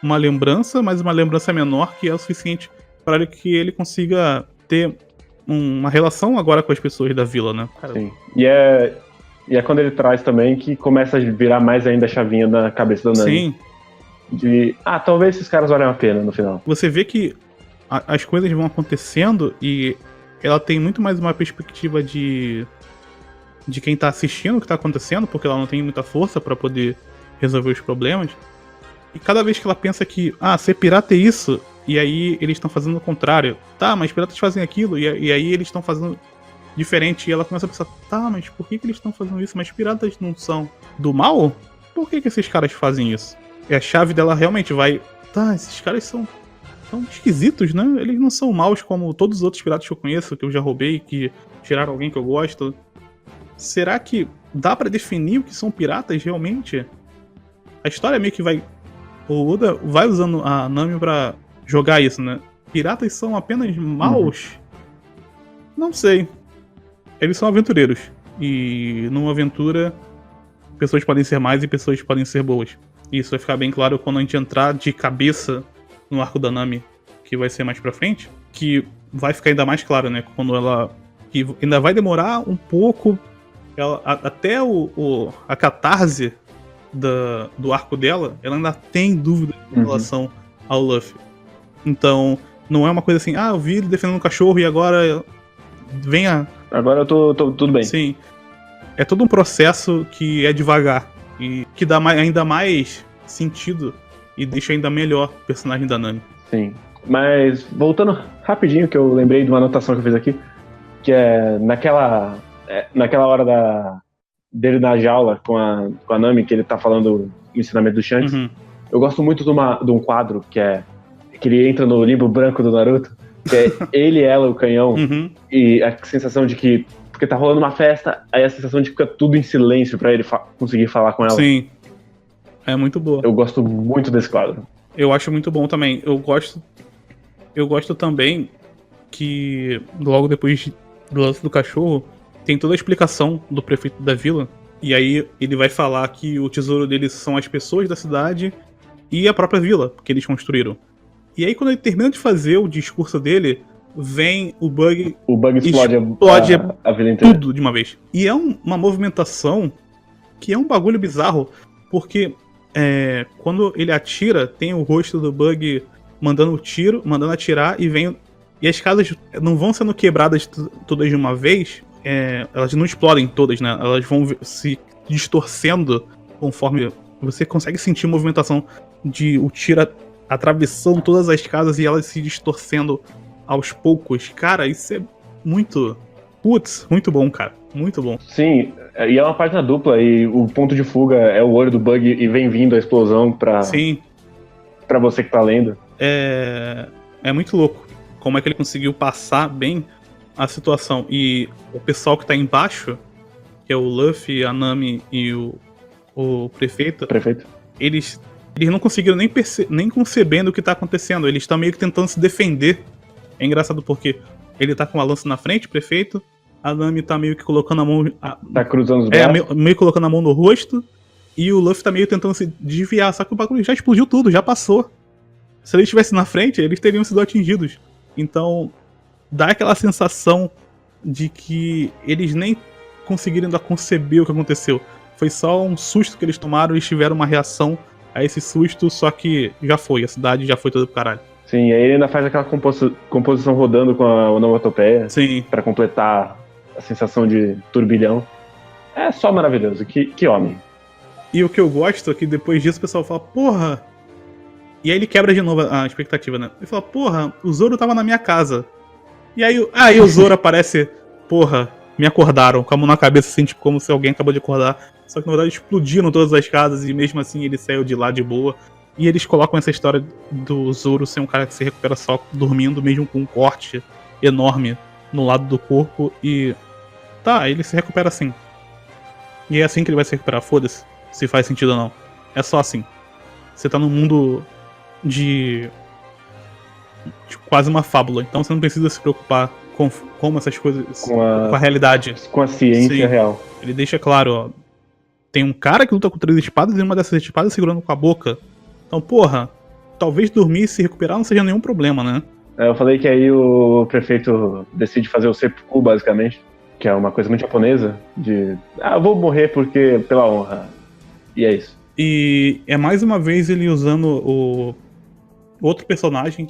uma lembrança, mas uma lembrança menor que é o suficiente para que ele consiga ter uma relação agora com as pessoas da vila, né? Sim. E é quando ele traz também que começa a virar mais ainda a chavinha na cabeça do Nami. Sim. De, talvez esses caras valham a pena no final. Você vê que as coisas vão acontecendo e ela tem muito mais uma perspectiva de quem tá assistindo o que tá acontecendo, porque ela não tem muita força pra poder resolver os problemas. E cada vez que ela pensa que, ser pirata é isso, e aí eles estão fazendo o contrário. Tá, mas piratas fazem aquilo, e aí eles estão fazendo diferente. E ela começa a pensar, tá, mas por que eles estão fazendo isso? Mas piratas não são do mal? Por que esses caras fazem isso? E a chave dela realmente vai, tá, esses caras são esquisitos, né? Eles não são maus como todos os outros piratas que eu conheço, que eu já roubei, que tiraram alguém que eu gosto. Será que dá pra definir o que são piratas realmente? A história meio que vai... O Oda vai usando a Nami pra jogar isso, né? Piratas são apenas maus? Não sei. Eles são aventureiros. E numa aventura, pessoas podem ser más e pessoas podem ser boas. E isso vai ficar bem claro quando a gente entrar de cabeça no arco da Nami, que vai ser mais pra frente. Que vai ficar ainda mais claro, né? Quando ela... Que ainda vai demorar um pouco... Até a catarse do arco dela, ela ainda tem dúvida em relação ao Luffy. Então, não é uma coisa assim, eu vi ele defendendo um cachorro e agora venha... Agora eu tô tudo bem. Sim. É todo um processo que é devagar e que dá ainda mais sentido e deixa ainda melhor o personagem da Nami. Sim. Mas, voltando rapidinho, que eu lembrei de uma anotação que eu fiz aqui, que é naquela hora dele na jaula com a Nami, que ele tá falando o ensinamento do Shanks. Eu gosto muito de um quadro que ele entra no limbo branco do Naruto, que é ele, ela, o canhão, e a sensação de que, porque tá rolando uma festa, aí a sensação de que fica tudo em silêncio pra ele conseguir falar com ela. Sim, é muito boa. Eu gosto muito desse quadro. Eu acho muito bom também. Eu gosto também que logo depois do lance do cachorro, tem toda a explicação do prefeito da vila, e aí ele vai falar que o tesouro deles são as pessoas da cidade e a própria vila que eles construíram. E aí quando ele termina de fazer o discurso dele, vem o Bug... O Bug explode a vila inteira. Tudo de uma vez. E é uma movimentação que é um bagulho bizarro, porque quando ele atira, tem o rosto do Bug mandando atirar, e as casas não vão sendo quebradas todas de uma vez, elas não explodem todas, né? Elas vão se distorcendo conforme você consegue sentir a movimentação de o tiro atravessando todas as casas e elas se distorcendo aos poucos. Cara, isso é muito... muito bom, cara. Muito bom. Sim, e é uma página dupla e o ponto de fuga é o olho do Bug e vem vindo a explosão pra você que tá lendo. É muito louco como é que ele conseguiu passar bem a situação. E o pessoal que tá embaixo, que é o Luffy, a Nami e o prefeito, eles não conseguiram nem concebendo o que tá acontecendo. Eles estão meio que tentando se defender. É engraçado porque ele tá com uma lança na frente, o prefeito, a Nami tá meio que colocando a mão... Tá cruzando os braços. Meio colocando a mão no rosto, e o Luffy tá meio tentando se desviar, só que o bagulho já explodiu tudo, já passou. Se ele estivesse na frente, eles teriam sido atingidos. Então, dá aquela sensação de que eles nem conseguiram ainda conceber o que aconteceu. Foi só um susto que eles tomaram e eles tiveram uma reação a esse susto, só que já foi, a cidade já foi toda pro caralho. Sim, aí ele ainda faz aquela composição rodando com a onomatopeia. Sim. Pra completar a sensação de turbilhão. É só maravilhoso, que homem. E o que eu gosto é que depois disso o pessoal fala, porra... E aí ele quebra de novo a expectativa, né? Ele fala, porra, o Zoro tava na minha casa. E aí o Zoro aparece, porra, me acordaram, com a mão na cabeça, assim, tipo, como se alguém acabou de acordar. Só que na verdade explodiram todas as casas e mesmo assim ele saiu de lá de boa. E eles colocam essa história do Zoro ser um cara que se recupera só dormindo, mesmo com um corte enorme no lado do corpo. E tá, ele se recupera assim. E é assim que ele vai se recuperar, foda-se, se faz sentido ou não. É só assim. Você tá num mundo de quase uma fábula, então você não precisa se preocupar com como essas coisas, com a realidade, com a ciência real. Ele deixa claro, ó, tem um cara que luta com 3 espadas e uma dessas espadas segurando com a boca. Então, porra, talvez dormir e se recuperar não seja nenhum problema, né? Eu falei que aí o prefeito decide fazer o seppuku, basicamente, que é uma coisa muito japonesa, de vou morrer porque pela honra. E é isso. E é mais uma vez ele usando o outro personagem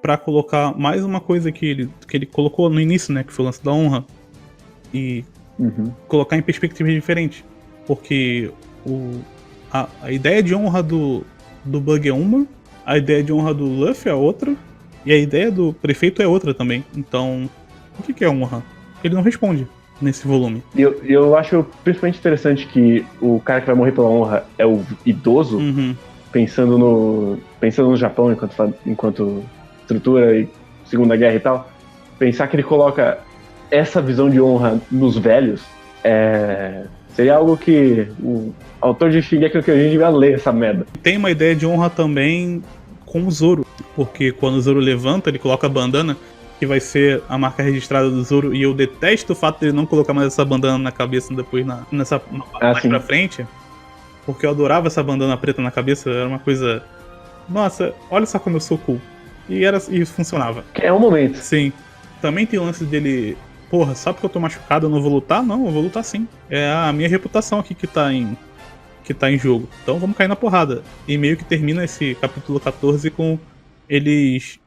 pra colocar mais uma coisa que ele colocou no início, né? Que foi o lance da honra. E colocar em perspectivas diferentes. Porque a ideia de honra do Bug é uma, a ideia de honra do Luffy é outra, e a ideia do prefeito é outra também. Então, o que é honra? Ele não responde nesse volume. Eu acho principalmente interessante que o cara que vai morrer pela honra é o idoso, pensando no Japão enquanto estrutura e Segunda Guerra e tal. Pensar que ele coloca essa visão de honra nos velhos seria algo que o autor de Shingeki no Kyojin devia ler essa merda. Tem uma ideia de honra também com o Zoro, porque quando o Zoro levanta, ele coloca a bandana, que vai ser a marca registrada do Zoro, e eu detesto o fato de ele não colocar mais essa bandana na cabeça depois mais pra frente, porque eu adorava essa bandana preta na cabeça, era uma coisa... Nossa, olha só como eu sou cool. E funcionava. É um momento. Sim. Também tem o lance dele... Porra, só porque eu tô machucado eu não vou lutar? Não, eu vou lutar sim. É a minha reputação aqui que tá em jogo. Então vamos cair na porrada. E meio que termina esse capítulo 14 com eles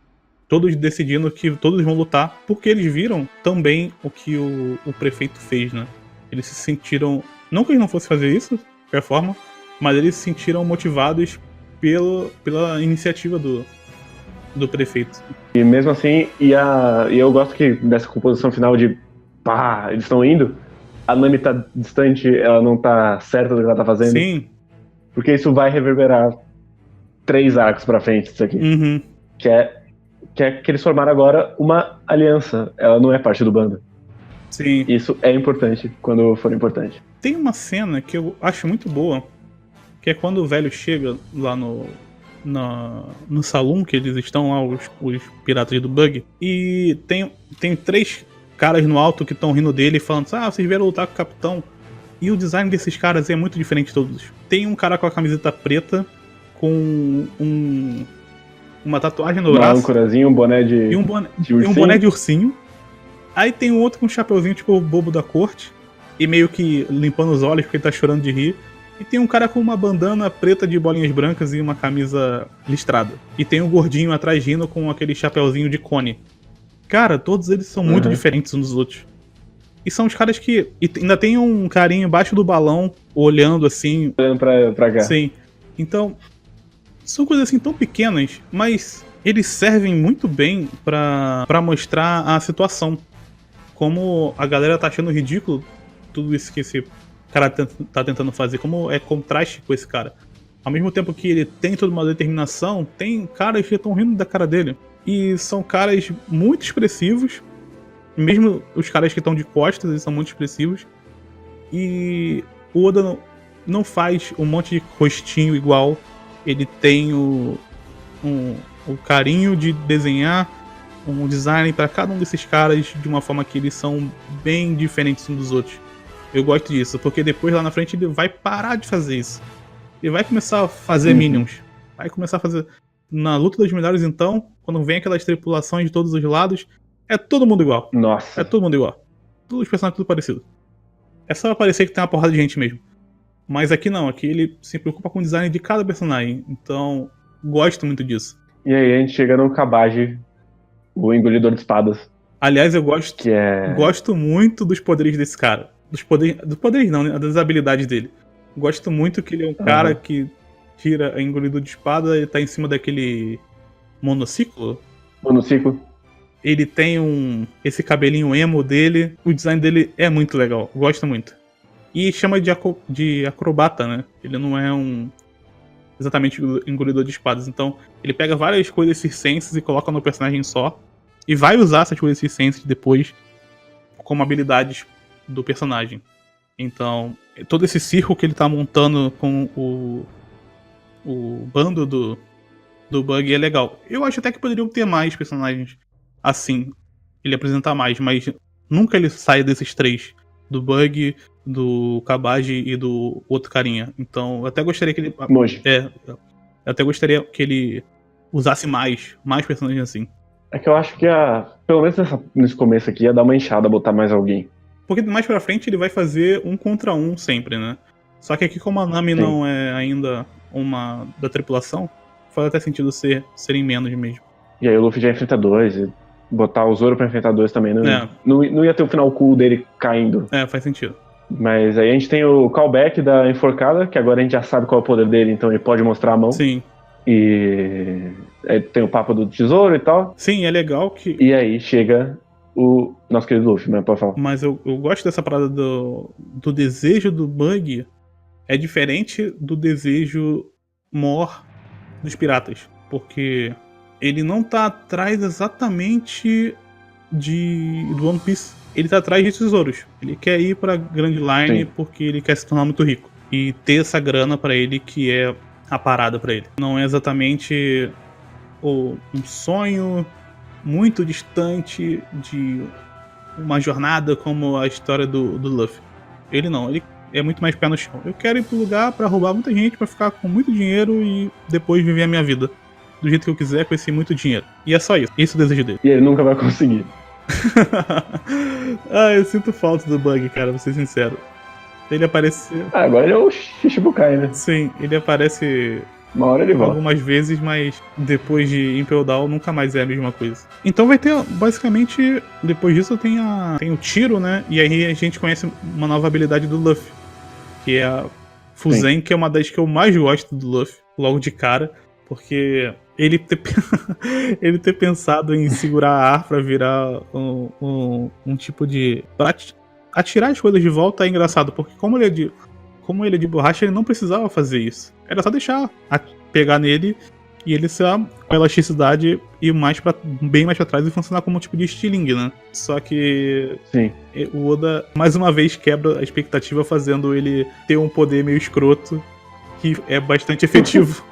todos decidindo que todos vão lutar, porque eles viram também o que o prefeito fez, né? Eles se sentiram... Não que eles não fossem fazer isso, de qualquer forma, mas eles se sentiram motivados pela iniciativa do prefeito. E mesmo assim, e eu gosto que dessa composição final de pá, eles estão indo, a Nami tá distante, ela não tá certa do que ela tá fazendo. Sim. Porque isso vai reverberar 3 arcos pra frente, isso aqui. Que é que eles formaram agora uma aliança. Ela não é parte do bando. Sim. Isso é importante quando for importante. Tem uma cena que eu acho muito boa, que é quando o velho chega lá no salão que eles estão lá, os piratas do Bug, e tem 3 caras no alto que estão rindo dele, falando assim, vocês vieram lutar com o capitão. E o design desses caras é muito diferente de todos. Tem um cara com a camiseta preta, com uma tatuagem no braço. Um âncorazinho, um boné de ursinho. Um boné de ursinho. Aí tem um outro com um chapeuzinho tipo o bobo da corte, e meio que limpando os olhos porque ele tá chorando de rir. E tem um cara com uma bandana preta de bolinhas brancas e uma camisa listrada. E tem um gordinho atrás rindo com aquele chapeuzinho de cone. Cara, todos eles são muito diferentes uns dos outros. E são os caras que... E ainda tem um carinha embaixo do balão, olhando assim... Olhando pra cá. Sim. Então, são coisas assim tão pequenas, mas eles servem muito bem pra mostrar a situação. Como a galera tá achando ridículo tudo isso que esse cara tá tentando fazer, como é contraste com esse cara. Ao mesmo tempo que ele tem toda uma determinação, tem caras que estão rindo da cara dele. E são caras muito expressivos. Mesmo os caras que estão de costas, eles são muito expressivos. E o Oda não faz um monte de rostinho igual. Ele tem o carinho de desenhar um design para cada um desses caras de uma forma que eles são bem diferentes uns dos outros. Eu gosto disso, porque depois lá na frente ele vai parar de fazer isso. Ele vai começar a fazer Minions. Vai começar a fazer... Na luta dos melhores, então, quando vem aquelas tripulações de todos os lados, é todo mundo igual. Nossa. É todo mundo igual. Todos os personagens tudo parecido. É só parecer que tem uma porrada de gente mesmo. Mas aqui não, aqui ele se preocupa com o design de cada personagem. Então, gosto muito disso. E aí a gente chega no Kabaji, o engolidor de espadas. Aliás, eu gosto muito dos poderes desse cara. Dos poderes não, né? Das habilidades dele. Gosto muito que ele é um cara que tira a engolidor de espada e tá em cima daquele monociclo. Ele tem esse cabelinho emo dele. O design dele é muito legal. Gosto muito. E chama de acrobata, né? Ele não é exatamente engolidor de espadas. Então, ele pega várias coisas circenses e coloca no personagem só. E vai usar essas coisas circenses depois como habilidades do personagem. Então, todo esse circo que ele tá montando com o bando do Bug é legal. Eu acho até que poderiam ter mais personagens assim. Ele apresentar mais, mas nunca ele sai desses 3. Do Bug, do Kabaji e do outro carinha. Então, eu até gostaria que ele... Moji. Eu até gostaria que ele usasse mais personagens assim. É que eu acho que pelo menos nesse começo aqui, ia dar uma enxada, botar mais alguém. Porque mais pra frente ele vai fazer 1 contra 1 sempre, né? Só que aqui, como a Nami não é ainda uma da tripulação, faz até sentido serem menos mesmo. E aí o Luffy já enfrenta dois, e botar o Zoro pra enfrentar dois também, não ia ter o final cool dele caindo. Faz sentido. Mas aí a gente tem o callback da enforcada, que agora a gente já sabe qual é o poder dele, então ele pode mostrar a mão. Sim. E aí tem o papo do tesouro e tal. Sim, é legal que... E aí chega o nosso querido Luffy, mas pode falar. Mas eu gosto dessa parada do desejo do Bug. É diferente do desejo mor dos piratas. Porque ele não tá atrás exatamente do One Piece. Ele tá atrás de tesouros. Ele quer ir pra Grand Line. Sim. Porque ele quer se tornar muito rico. E ter essa grana pra ele que é a parada pra ele. Não é exatamente um sonho muito distante de uma jornada como a história do Luffy. Ele não, ele é muito mais pé no chão. Eu quero ir pro lugar pra roubar muita gente, pra ficar com muito dinheiro e depois viver a minha vida do jeito que eu quiser, com esse muito dinheiro. E é só isso. Esse é o desejo dele. E ele nunca vai conseguir. Eu sinto falta do Bug, cara, vou ser sincero. Ele aparece... agora ele é o Shichibukai, né? Sim, ele aparece... uma hora ele volta. Algumas vezes, mas depois de Impel Down nunca mais é a mesma coisa. Então vai ter, basicamente, depois disso tem o tiro, né? E aí a gente conhece uma nova habilidade do Luffy, que é a Fuzen, que é uma das que eu mais gosto do Luffy, logo de cara, porque ele ter pensado em segurar a ar pra virar um tipo de... pra atirar as coisas de volta é engraçado, porque como ele é de borracha, ele não precisava fazer isso. Era só deixar pegar nele e ele ser com elasticidade e bem mais pra trás e funcionar como um tipo de estilingue, né? Só que sim, o Oda, mais uma vez, quebra a expectativa fazendo ele ter um poder meio escroto que é bastante efetivo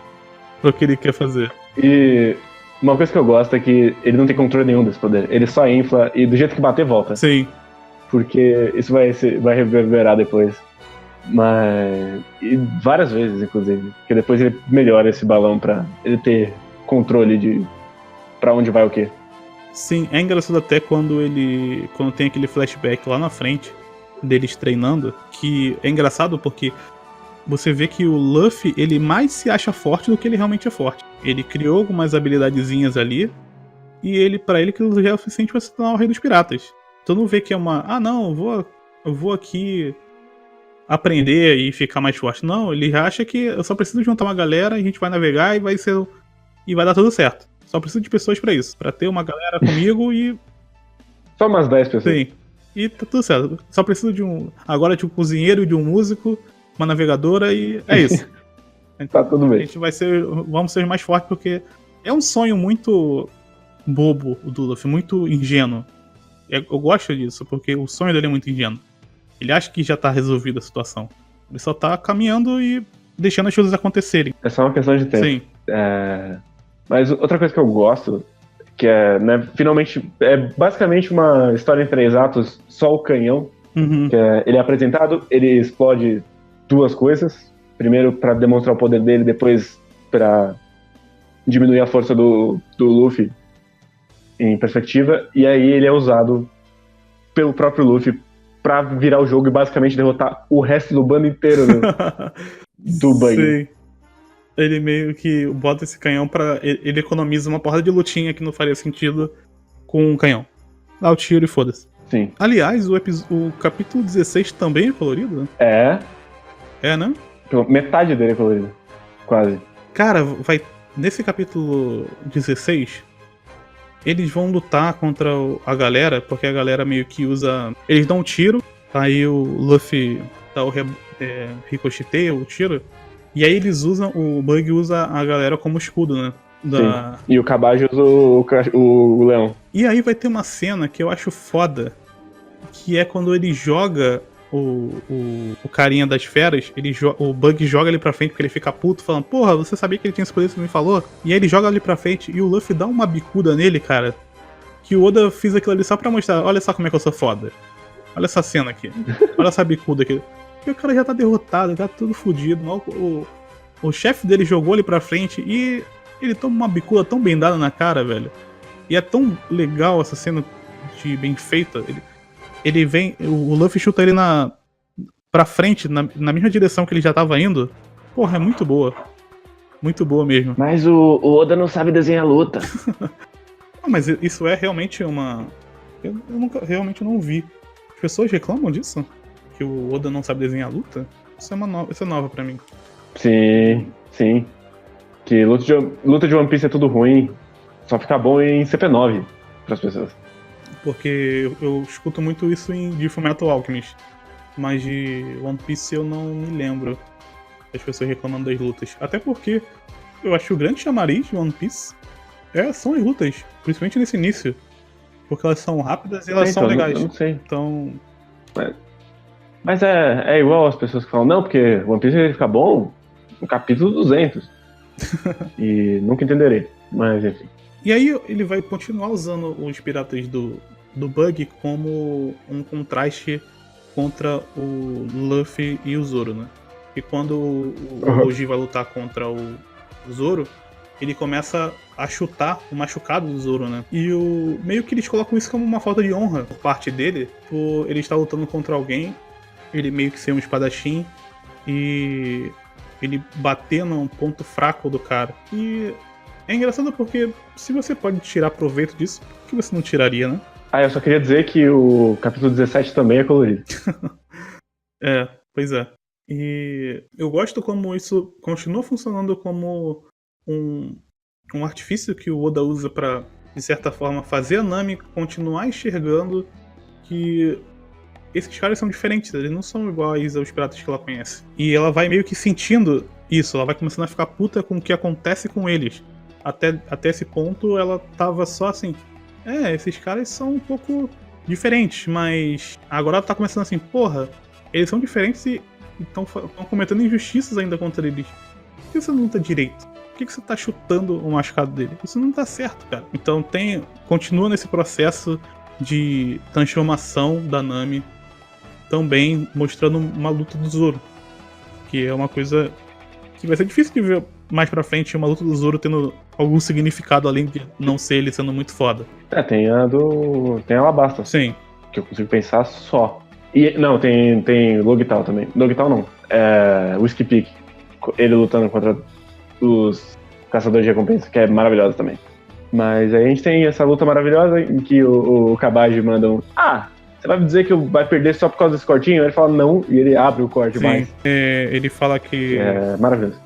pro que ele quer fazer. E uma coisa que eu gosto é que ele não tem controle nenhum desse poder. Ele só infla e do jeito que bater, volta. Sim. Porque isso vai reverberar depois. E várias vezes, inclusive. Porque depois ele melhora esse balão pra ele ter controle de pra onde vai o quê. Sim, é engraçado até quando tem aquele flashback lá na frente deles treinando, que é engraçado porque você vê que o Luffy, ele mais se acha forte do que ele realmente é forte. Ele criou algumas habilidadezinhas ali, e pra ele aquilo já é o suficiente pra se tornar o rei dos piratas. Tu não vê que é eu vou aqui aprender e ficar mais forte. Não, ele acha que eu só preciso juntar uma galera, a gente vai navegar e vai dar tudo certo. Só preciso de pessoas pra isso, pra ter uma galera comigo e... só umas 10 pessoas. Sim, e tá tudo certo. Só preciso de um cozinheiro, de um músico, uma navegadora e é isso. Tá tudo bem. A gente vamos ser mais fortes porque é um sonho muito bobo o do Luffy, muito ingênuo. Eu gosto disso, porque o sonho dele é muito ingênuo. Ele acha que já tá resolvida a situação. Ele só tá caminhando e deixando as coisas acontecerem. É só uma questão de tempo. Sim. Mas outra coisa que eu gosto, que é, né, finalmente, é basicamente uma história em 3 atos, só o canhão. Uhum. Que ele é apresentado, ele explode 2 coisas. Primeiro pra demonstrar o poder dele, depois pra diminuir a força do Luffy em perspectiva, e aí ele é usado pelo próprio Luffy pra virar o jogo e basicamente derrotar o resto do bando inteiro do Bug. Sim. Ele meio que bota esse canhão pra... Ele economiza uma porrada de lutinha que não faria sentido com um canhão. Dá o tiro e foda-se. Sim. Aliás, o capítulo 16 também é colorido, né? É, né? Metade dele é colorido. Quase. Cara, nesse capítulo 16... eles vão lutar contra a galera, porque a galera meio que usa... Eles dão um tiro, aí o Luffy dá ricocheteia o tiro, e aí o Bug usa a galera como escudo, né? Sim. E o Kabaji usa o leão. E aí vai ter uma cena que eu acho foda, que é quando ele joga o carinha das feras, o Bug joga ele pra frente porque ele fica puto, falando, porra, você sabia que ele tinha esse poder, você me falou? E aí ele joga ali pra frente e o Luffy dá uma bicuda nele, cara, que o Oda fez aquilo ali só pra mostrar, olha só como é que eu sou foda. Olha essa cena aqui. Olha essa bicuda aqui. E o cara já tá derrotado, tá tudo fodido. O chefe dele jogou ele pra frente e ele toma uma bicuda tão bem dada na cara, velho. E é tão legal essa cena de bem feita. Ele vem, o Luffy chuta ele pra frente, na mesma direção que ele já tava indo. Porra, é muito boa. Muito boa mesmo. Mas o Oda não sabe desenhar luta. Mas isso é realmente uma... Eu nunca realmente não vi. As pessoas reclamam disso? Que o Oda não sabe desenhar luta? Isso é nova pra mim. Sim. Que luta de One Piece é tudo ruim. Só fica bom em CP9 pras pessoas. Porque eu escuto muito isso de Fullmetal Alchemist. Mas de One Piece eu não me lembro das pessoas reclamando das lutas. Até porque eu acho que o grande chamariz de One Piece são as lutas. Principalmente nesse início. Porque elas são rápidas e elas são legais. Eu não sei. Então... Mas é igual as pessoas que falam, não, porque One Piece vai ficar bom no capítulo 200. E nunca entenderei, mas enfim. E aí ele vai continuar usando os piratas do Bug como um contraste contra o Luffy e o Zoro, né? E quando o Roji vai lutar contra o Zoro, ele começa a chutar o machucado do Zoro, né? E meio que eles colocam isso como uma falta de honra por parte dele, por ele estar lutando contra alguém, ele meio que ser um espadachim e ele bater num ponto fraco do cara. E é engraçado porque se você pode tirar proveito disso, por que você não tiraria, né? Eu só queria dizer que o capítulo 17 também é colorido. Pois é. E eu gosto como isso continua funcionando como um artifício que o Oda usa pra, de certa forma, fazer a Nami continuar enxergando que esses caras são diferentes, eles não são iguais aos piratas que ela conhece. E ela vai meio que sentindo isso, ela vai começando a ficar puta com o que acontece com eles. Até esse ponto ela tava só assim, esses caras são um pouco diferentes, mas agora ela tá começando assim, porra, eles são diferentes e estão cometendo injustiças ainda contra eles. Por que você não luta direito? Por que você tá chutando o machucado dele? Isso não tá certo, cara. Então continua nesse processo de transformação da Nami, também mostrando uma luta do Zoro, que é uma coisa que vai ser difícil de ver mais pra frente, uma luta do Zoro tendo algum significado além de não ser ele sendo muito foda. Tem a Alabasta. Sim. Que eu consigo pensar só. E não, tem Logital também. Logital não. Whiskey Peak. Ele lutando contra os caçadores de recompensa, que é maravilhosa também. Mas aí a gente tem essa luta maravilhosa em que o Kabaji manda você vai me dizer que vai perder só por causa desse cortinho? Ele fala não, e ele abre o corte mais. Ele fala que... É maravilhoso.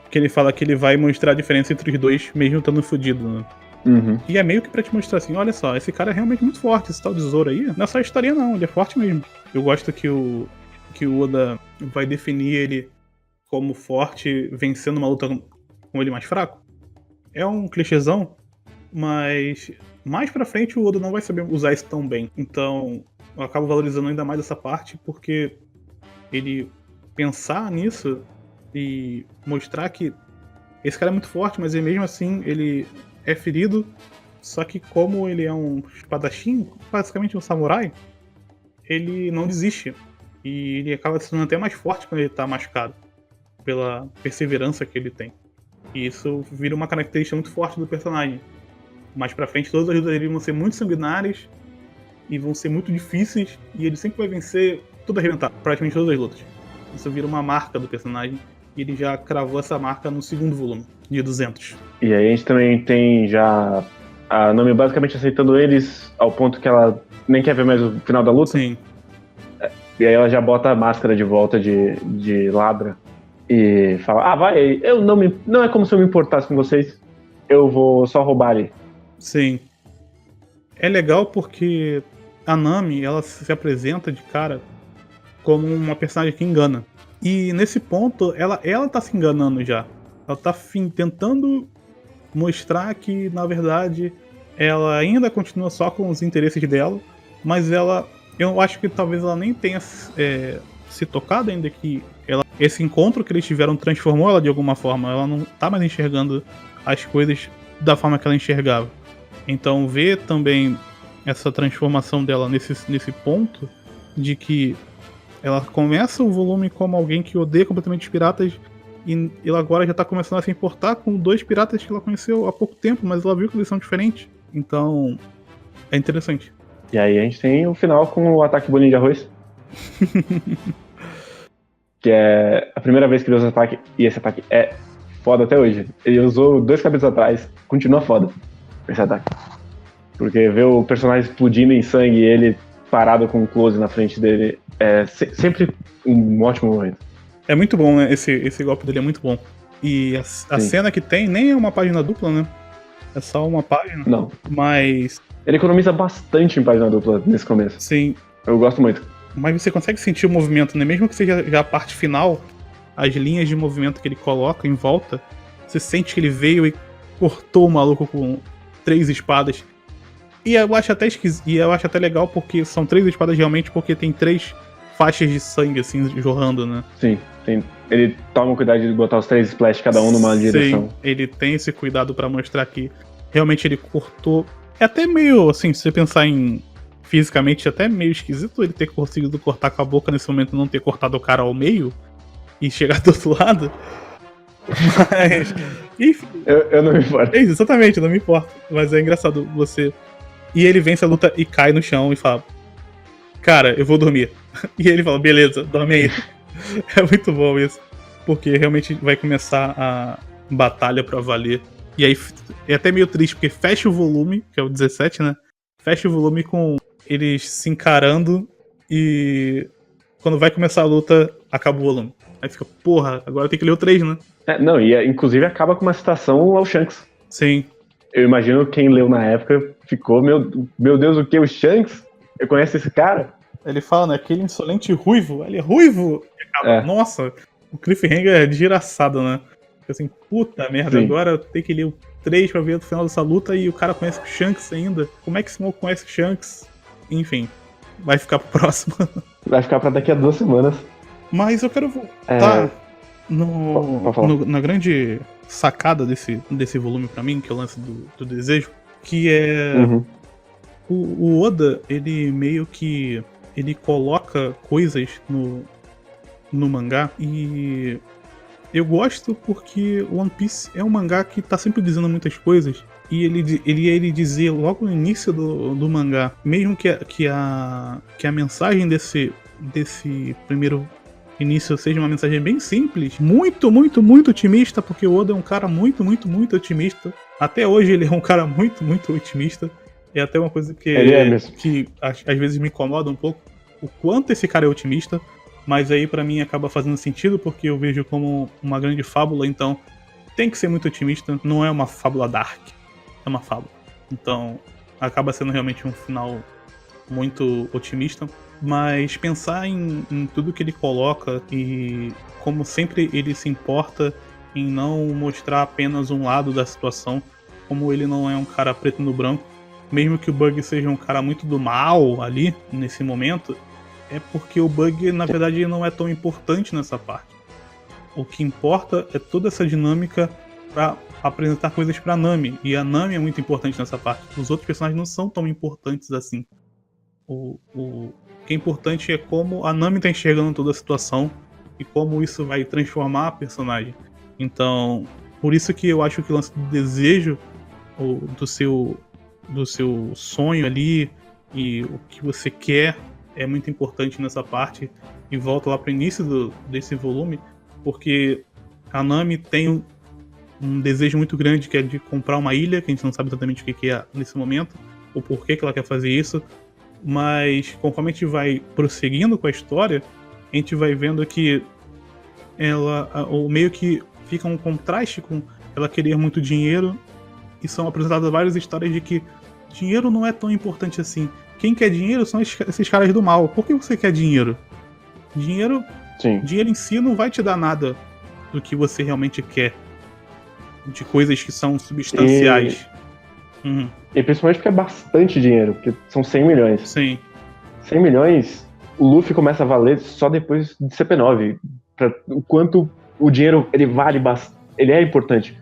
Que ele fala que ele vai mostrar a diferença entre os dois, mesmo estando fudido, né? Uhum. E é meio que pra te mostrar assim, olha só, esse cara é realmente muito forte, esse tal de Zoro aí, não é só história não, ele é forte mesmo. Eu gosto que o Oda vai definir ele como forte, vencendo uma luta com ele mais fraco. É um clichêzão, mas mais pra frente o Oda não vai saber usar isso tão bem. Então eu acabo valorizando ainda mais essa parte, porque ele pensar nisso e mostrar que esse cara é muito forte, mas mesmo assim ele é ferido, só que como ele é um espadachim, basicamente um samurai, ele não desiste. E ele acaba sendo até mais forte quando ele tá machucado, pela perseverança que ele tem. E isso vira uma característica muito forte do personagem. Mais pra frente, todas as lutas dele vão ser muito sanguinárias e vão ser muito difíceis, e ele sempre vai vencer tudo arrebentado, praticamente todas as lutas. Isso vira uma marca do personagem, e ele já cravou essa marca no segundo volume, de 200. E aí a gente também tem já a Nami basicamente aceitando eles ao ponto que ela nem quer ver mais o final da luta. Sim. E aí ela já bota a máscara de volta de Ladra e fala, vai, não é como se eu me importasse com vocês, eu vou só roubar ali. Sim. É legal porque a Nami, ela se apresenta de cara como uma personagem que engana. E nesse ponto, ela tá se enganando já. Ela tá tentando mostrar que, na verdade, ela ainda continua só com os interesses dela, mas eu acho que talvez ela nem tenha se tocado ainda que esse encontro que eles tiveram transformou ela de alguma forma. Ela não tá mais enxergando as coisas da forma que ela enxergava. Então ver também essa transformação dela nesse ponto de que ela começa o volume como alguém que odeia completamente os piratas e ela agora já tá começando a se importar com dois piratas que ela conheceu há pouco tempo, mas ela viu que eles são diferentes. Então, é interessante. E aí a gente tem o final com o ataque bolinho de arroz. Que é a primeira vez que ele usa ataque, e esse ataque é foda até hoje. Ele usou 2 capítulos atrás, continua foda esse ataque. Porque ver o personagem explodindo em sangue e ele parado com um close na frente dele é sempre um ótimo momento. É muito bom, né? Esse golpe dele é muito bom. E a cena que tem nem é uma página dupla, né? É só uma página. Não. Mas... Ele economiza bastante em página dupla nesse começo. Sim. Eu gosto muito. Mas você consegue sentir o movimento, né? Mesmo que seja já a parte final, as linhas de movimento que ele coloca em volta, você sente que ele veio e cortou o maluco com 3 espadas. E eu acho até legal porque são 3 espadas realmente, porque tem 3 faixas de sangue, assim, jorrando, né? Sim, ele toma cuidado de botar os 3 splash, cada um numa direção. Sim, ele tem esse cuidado pra mostrar que realmente ele cortou. É até meio, assim, se você pensar em fisicamente, até meio esquisito ele ter conseguido cortar com a boca nesse momento, não ter cortado o cara ao meio e chegar do outro lado. Mas, enfim. Eu não me importo. É isso, exatamente, eu não me importo. Mas é engraçado você... E ele vence a luta e cai no chão e fala: cara, eu vou dormir. E ele fala: beleza, dorme aí. É muito bom isso. Porque realmente vai começar a batalha pra valer. E aí é até meio triste, porque fecha o volume, que é o 17, né? Fecha o volume com eles se encarando e quando vai começar a luta, acaba o volume. Aí fica, porra, agora tem que ler o 3, né? Não, e inclusive acaba com uma citação ao Shanks. Sim. Eu imagino quem leu na época ficou, meu Deus, o que? O Shanks? Eu conheço esse cara? Ele fala, né? Aquele insolente ruivo. Ele é ruivo! Nossa, o cliffhanger é desgraçado, né? Fica assim, puta merda, sim. Agora tem que ler o 3 pra ver o final dessa luta e o cara conhece o Shanks ainda. Como é que esse maluco conhece o Shanks? Enfim, vai ficar pro próximo. Vai ficar pra daqui a 2 semanas. Mas eu quero voltar na grande sacada desse volume pra mim, que é o lance do desejo, que é... O Oda, ele meio que... ele coloca coisas no mangá e eu gosto porque One Piece é um mangá que tá sempre dizendo muitas coisas e ele dizer logo no início do mangá, mesmo que a mensagem desse primeiro início seja uma mensagem bem simples, muito, muito, muito otimista, porque o Oda é um cara muito, muito, muito otimista. Até hoje ele é um cara muito, muito otimista. É até uma coisa que às vezes me incomoda um pouco, o quanto esse cara é otimista, mas aí pra mim acaba fazendo sentido, porque eu vejo como uma grande fábula, então tem que ser muito otimista, não é uma fábula dark, é uma fábula. Então acaba sendo realmente um final muito otimista, mas pensar em tudo que ele coloca e como sempre ele se importa em não mostrar apenas um lado da situação, como ele não é um cara preto no branco, mesmo que o Bug seja um cara muito do mal ali, nesse momento, é porque o Bug, na verdade, não é tão importante nessa parte. O que importa é toda essa dinâmica pra apresentar coisas pra Nami, e a Nami é muito importante nessa parte. Os outros personagens não são tão importantes assim. O que é importante é como a Nami tá enxergando toda a situação e como isso vai transformar a personagem. Então, por isso que eu acho que o lance do desejo, do seu sonho ali e o que você quer é muito importante nessa parte. E volto lá pro início desse volume, porque a Nami tem um desejo muito grande, que é de comprar uma ilha, que a gente não sabe exatamente o que é nesse momento, ou por que ela quer fazer isso, mas conforme a gente vai prosseguindo com a história, a gente vai vendo que ou meio que fica um contraste com ela querer muito dinheiro, e são apresentadas várias histórias de que dinheiro não é tão importante assim. Quem quer dinheiro são esses caras do mal. Por que você quer dinheiro? Dinheiro em si não vai te dar nada do que você realmente quer. De coisas que são substanciais. E principalmente porque é bastante dinheiro, porque são 100 milhões. Sim. 100 milhões, o Luffy começa a valer só depois de CP9. O quanto o dinheiro ele vale bastante. Ele é importante.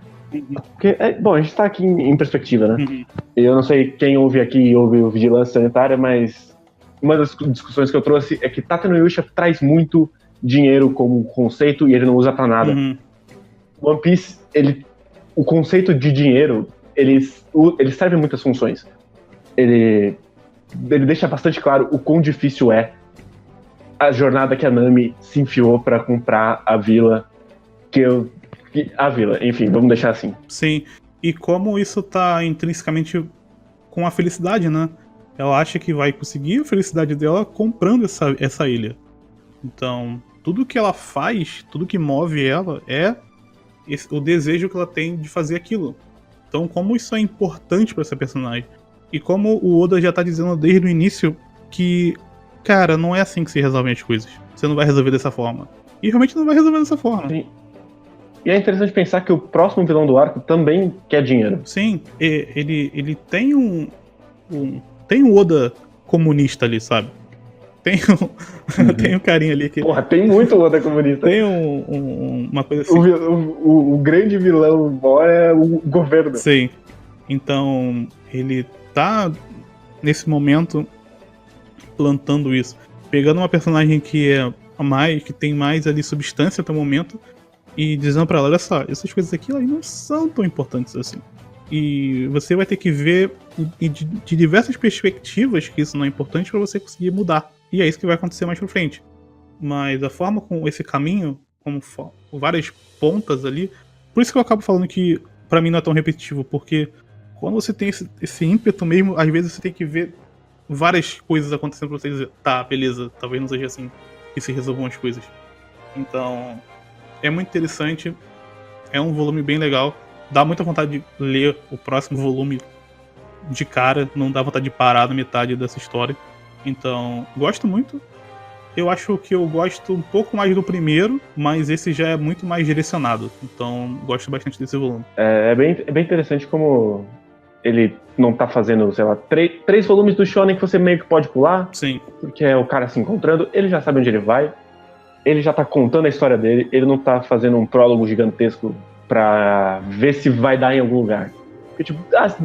Porque, bom, a gente tá aqui em perspectiva, né? Eu não sei quem ouve aqui e ouve o Vigilância Sanitária, mas uma das discussões que eu trouxe é que Tate no Yusha traz muito dinheiro como conceito e ele não usa pra nada. One Piece, o conceito de dinheiro, ele serve muitas funções. Ele deixa bastante claro o quão difícil é a jornada que a Nami se enfiou pra comprar a vila enfim, vamos deixar assim. Sim, e como isso tá intrinsecamente com a felicidade, né? Ela acha que vai conseguir a felicidade dela comprando essa ilha. Então, tudo que ela faz, tudo que move ela é o desejo que ela tem de fazer aquilo. Então, como isso é importante pra essa personagem. E como o Oda já tá dizendo desde o início que, cara, não é assim que se resolvem as coisas. Você não vai resolver dessa forma. E realmente não vai resolver dessa forma. Sim. E é interessante pensar que o próximo vilão do arco também quer dinheiro. Sim, ele tem tem um Oda comunista ali, sabe? Tem tem um carinha ali que... Porra, tem muito Oda comunista. Tem uma coisa assim. O grande vilão maior é o governo. Sim. Então, ele tá, nesse momento, plantando isso. Pegando uma personagem que que tem mais ali substância até o momento, e dizendo pra ela, olha só, essas coisas aqui elas não são tão importantes assim. E você vai ter que ver de diversas perspectivas que isso não é importante pra você conseguir mudar. E é isso que vai acontecer mais pra frente. Mas a forma com esse caminho, como várias pontas ali, por isso que eu acabo falando que pra mim não é tão repetitivo, porque quando você tem esse ímpeto mesmo, às vezes você tem que ver várias coisas acontecendo pra você dizer, tá, beleza, talvez não seja assim que se resolvam as coisas. Então, é muito interessante, é um volume bem legal, dá muita vontade de ler o próximo volume de cara, não dá vontade de parar na metade dessa história. Então, gosto muito. Eu acho que eu gosto um pouco mais do primeiro, mas esse já é muito mais direcionado. Então, gosto bastante desse volume. É bem interessante como ele não tá fazendo, sei lá, três volumes do Shonen que você meio que pode pular. Sim. Porque é o cara se encontrando, ele já sabe onde ele vai, ele já tá contando a história dele, ele não tá fazendo um prólogo gigantesco pra ver se vai dar em algum lugar. Porque, tipo,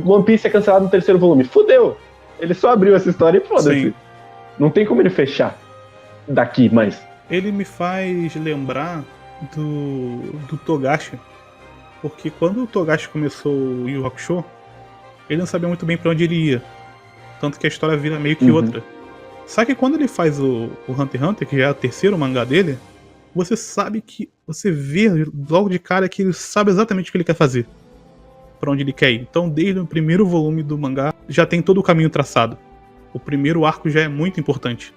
One Piece é cancelado no terceiro volume. Fudeu! Ele só abriu essa história e foda-se. Não tem como ele fechar daqui mais. Ele me faz lembrar do Togashi, porque quando o Togashi começou o Yu Yu Hakusho, ele não sabia muito bem pra onde ele ia, tanto que a história vira meio que outra. Só que quando ele faz o Hunter x Hunter, que já é o terceiro mangá dele, você sabe que, você vê logo de cara que ele sabe exatamente o que ele quer fazer, pra onde ele quer ir. Então desde o primeiro volume do mangá já tem todo o caminho traçado. O primeiro arco já é muito importante.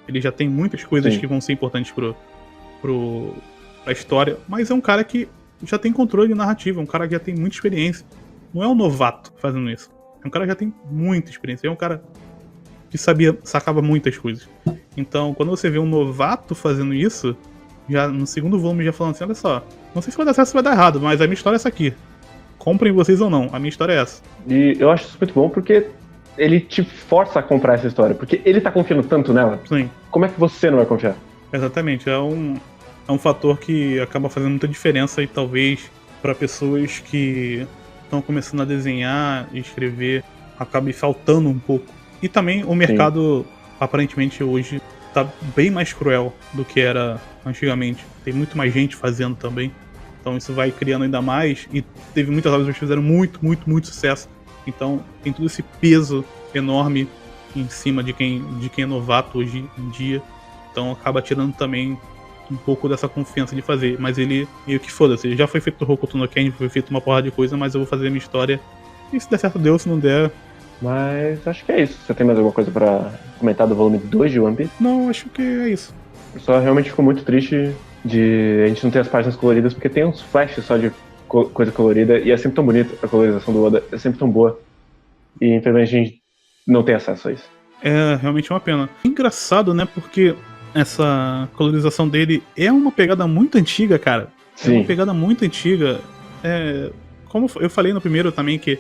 Ele já tem muitas coisas que vão ser importantes pra história, mas é um cara que já tem controle de narrativa, é um cara que já tem muita experiência. Não é um novato fazendo isso. É um cara que já tem muita experiência. É um cara que sacava muitas coisas. Então, quando você vê um novato fazendo isso, já no segundo volume já falando assim, olha só, não sei se vai dar certo ou se vai dar errado, mas a minha história é essa aqui. Comprem vocês ou não, a minha história é essa. E eu acho isso muito bom porque ele te força a comprar essa história, porque ele tá confiando tanto nela. Sim. Como é que você não vai confiar? Exatamente, é um fator que acaba fazendo muita diferença e talvez para pessoas que estão começando a desenhar e escrever acabe faltando um pouco. E também o mercado, aparentemente hoje, tá bem mais cruel do que era antigamente. Tem muito mais gente fazendo também. Então isso vai criando ainda mais. E teve muitas obras que fizeram muito, muito, muito sucesso. Então tem todo esse peso enorme em cima de quem é novato hoje em dia. Então acaba tirando também um pouco dessa confiança de fazer. Mas ele meio que foda-se. Já foi feito o Hokuto no Ken, foi feito uma porrada de coisa, mas eu vou fazer a minha história. E se der certo, deu. Se não der... Mas acho que é isso. Você tem mais alguma coisa pra comentar do volume 2 de One Piece? Não, acho que é isso. Eu só realmente fico muito triste de a gente não ter as páginas coloridas, porque tem uns flashes só de coisa colorida, e é sempre tão bonito, a colorização do Oda é sempre tão boa. E infelizmente a gente não tem acesso a isso. É realmente uma pena. Engraçado, né? Porque essa colorização dele é uma pegada muito antiga, cara. Sim. É uma pegada muito antiga. Como eu falei no primeiro também, que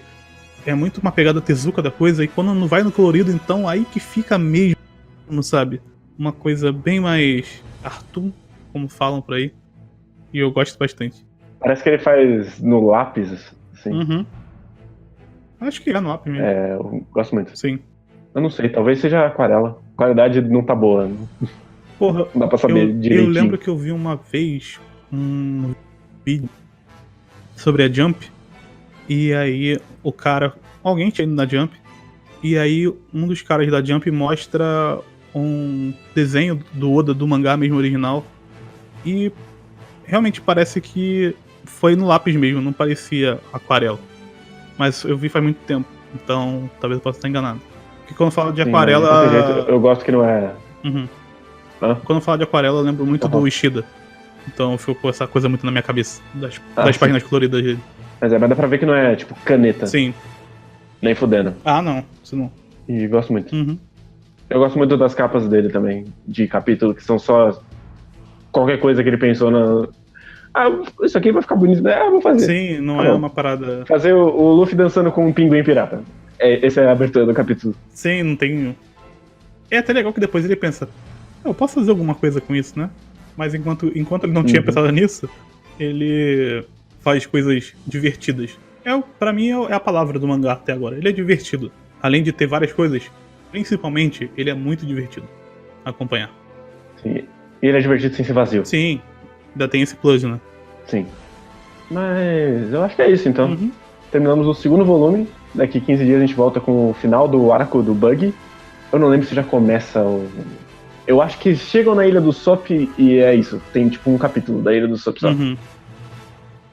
é muito uma pegada Tezuka da coisa, e quando não vai no colorido, então aí que fica mesmo, sabe? Uma coisa bem mais cartoon, como falam por aí. E eu gosto bastante. Parece que ele faz no lápis, assim. Uhum. Acho que é no lápis mesmo. Eu gosto muito. Sim. Eu não sei, talvez seja aquarela. A qualidade não tá boa. Porra, não dá pra saber direitinho. Eu lembro que eu vi uma vez um vídeo sobre a Jump, e aí alguém tinha ido na Jump, e aí um dos caras da Jump mostra um desenho do Oda, do mangá mesmo original, e realmente parece que foi no lápis mesmo, não parecia aquarela. Mas eu vi faz muito tempo. Então, talvez eu possa estar enganado. Porque quando fala de Sim, aquarela... mas, de qualquer jeito, eu gosto que não é... Uhum. Hã? Quando fala de aquarela, eu lembro muito do Ishida. Então ficou essa coisa muito na minha cabeça. Das páginas coloridas dele. Mas dá pra ver que não é, tipo, caneta. Sim. Nem fudendo. Ah, não. Isso não. E gosto muito. Uhum. Eu gosto muito das capas dele também, de capítulo, que são só qualquer coisa que ele pensou na... Ah, isso aqui vai ficar bonito, né? Ah, vou fazer. Sim, não é uma parada... Fazer o Luffy dançando com um pinguim pirata. Essa é a abertura do capítulo. Sim, não tem... É até legal que depois ele pensa, eu posso fazer alguma coisa com isso, né? Mas enquanto ele não tinha pensado nisso, ele faz coisas divertidas. Pra mim é a palavra do mangá até agora. Ele é divertido. Além de ter várias coisas, principalmente, ele é muito divertido a acompanhar. Sim. E ele é divertido sem ser vazio. Sim, ainda tem esse plus, né? Sim. Mas eu acho que é isso, então. Uhum. Terminamos o segundo volume. Daqui 15 dias a gente volta com o final do arco do Bug. Eu não lembro se já começa o... Eu acho que chegam na Ilha do Sop e é isso. Tem tipo um capítulo da Ilha do Sop só. Uhum.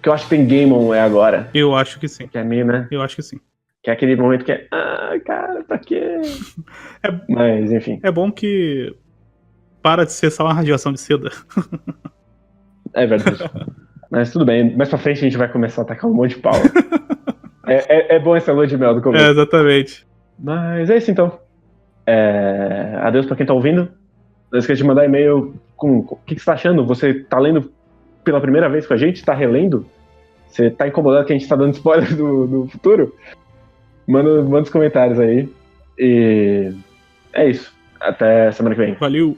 Que eu acho que tem Gaemon agora. Eu acho que sim. Que é meio, né? Eu acho que sim. Que é aquele momento que é... Ah, cara, pra quê? Mas, enfim. É bom que para de ser só uma radiação de seda. É verdade. Mas tudo bem. Mais pra frente a gente vai começar a atacar um monte de pau. É bom essa lua de mel do começo. É, exatamente. Mas é isso então. Adeus pra quem tá ouvindo. Não esqueça de mandar e-mail com o que você tá achando. Você tá lendo pela primeira vez com a gente? Tá relendo? Você tá incomodado que a gente tá dando spoiler do futuro? Manda os comentários aí. E é isso. Até semana que vem. Valeu.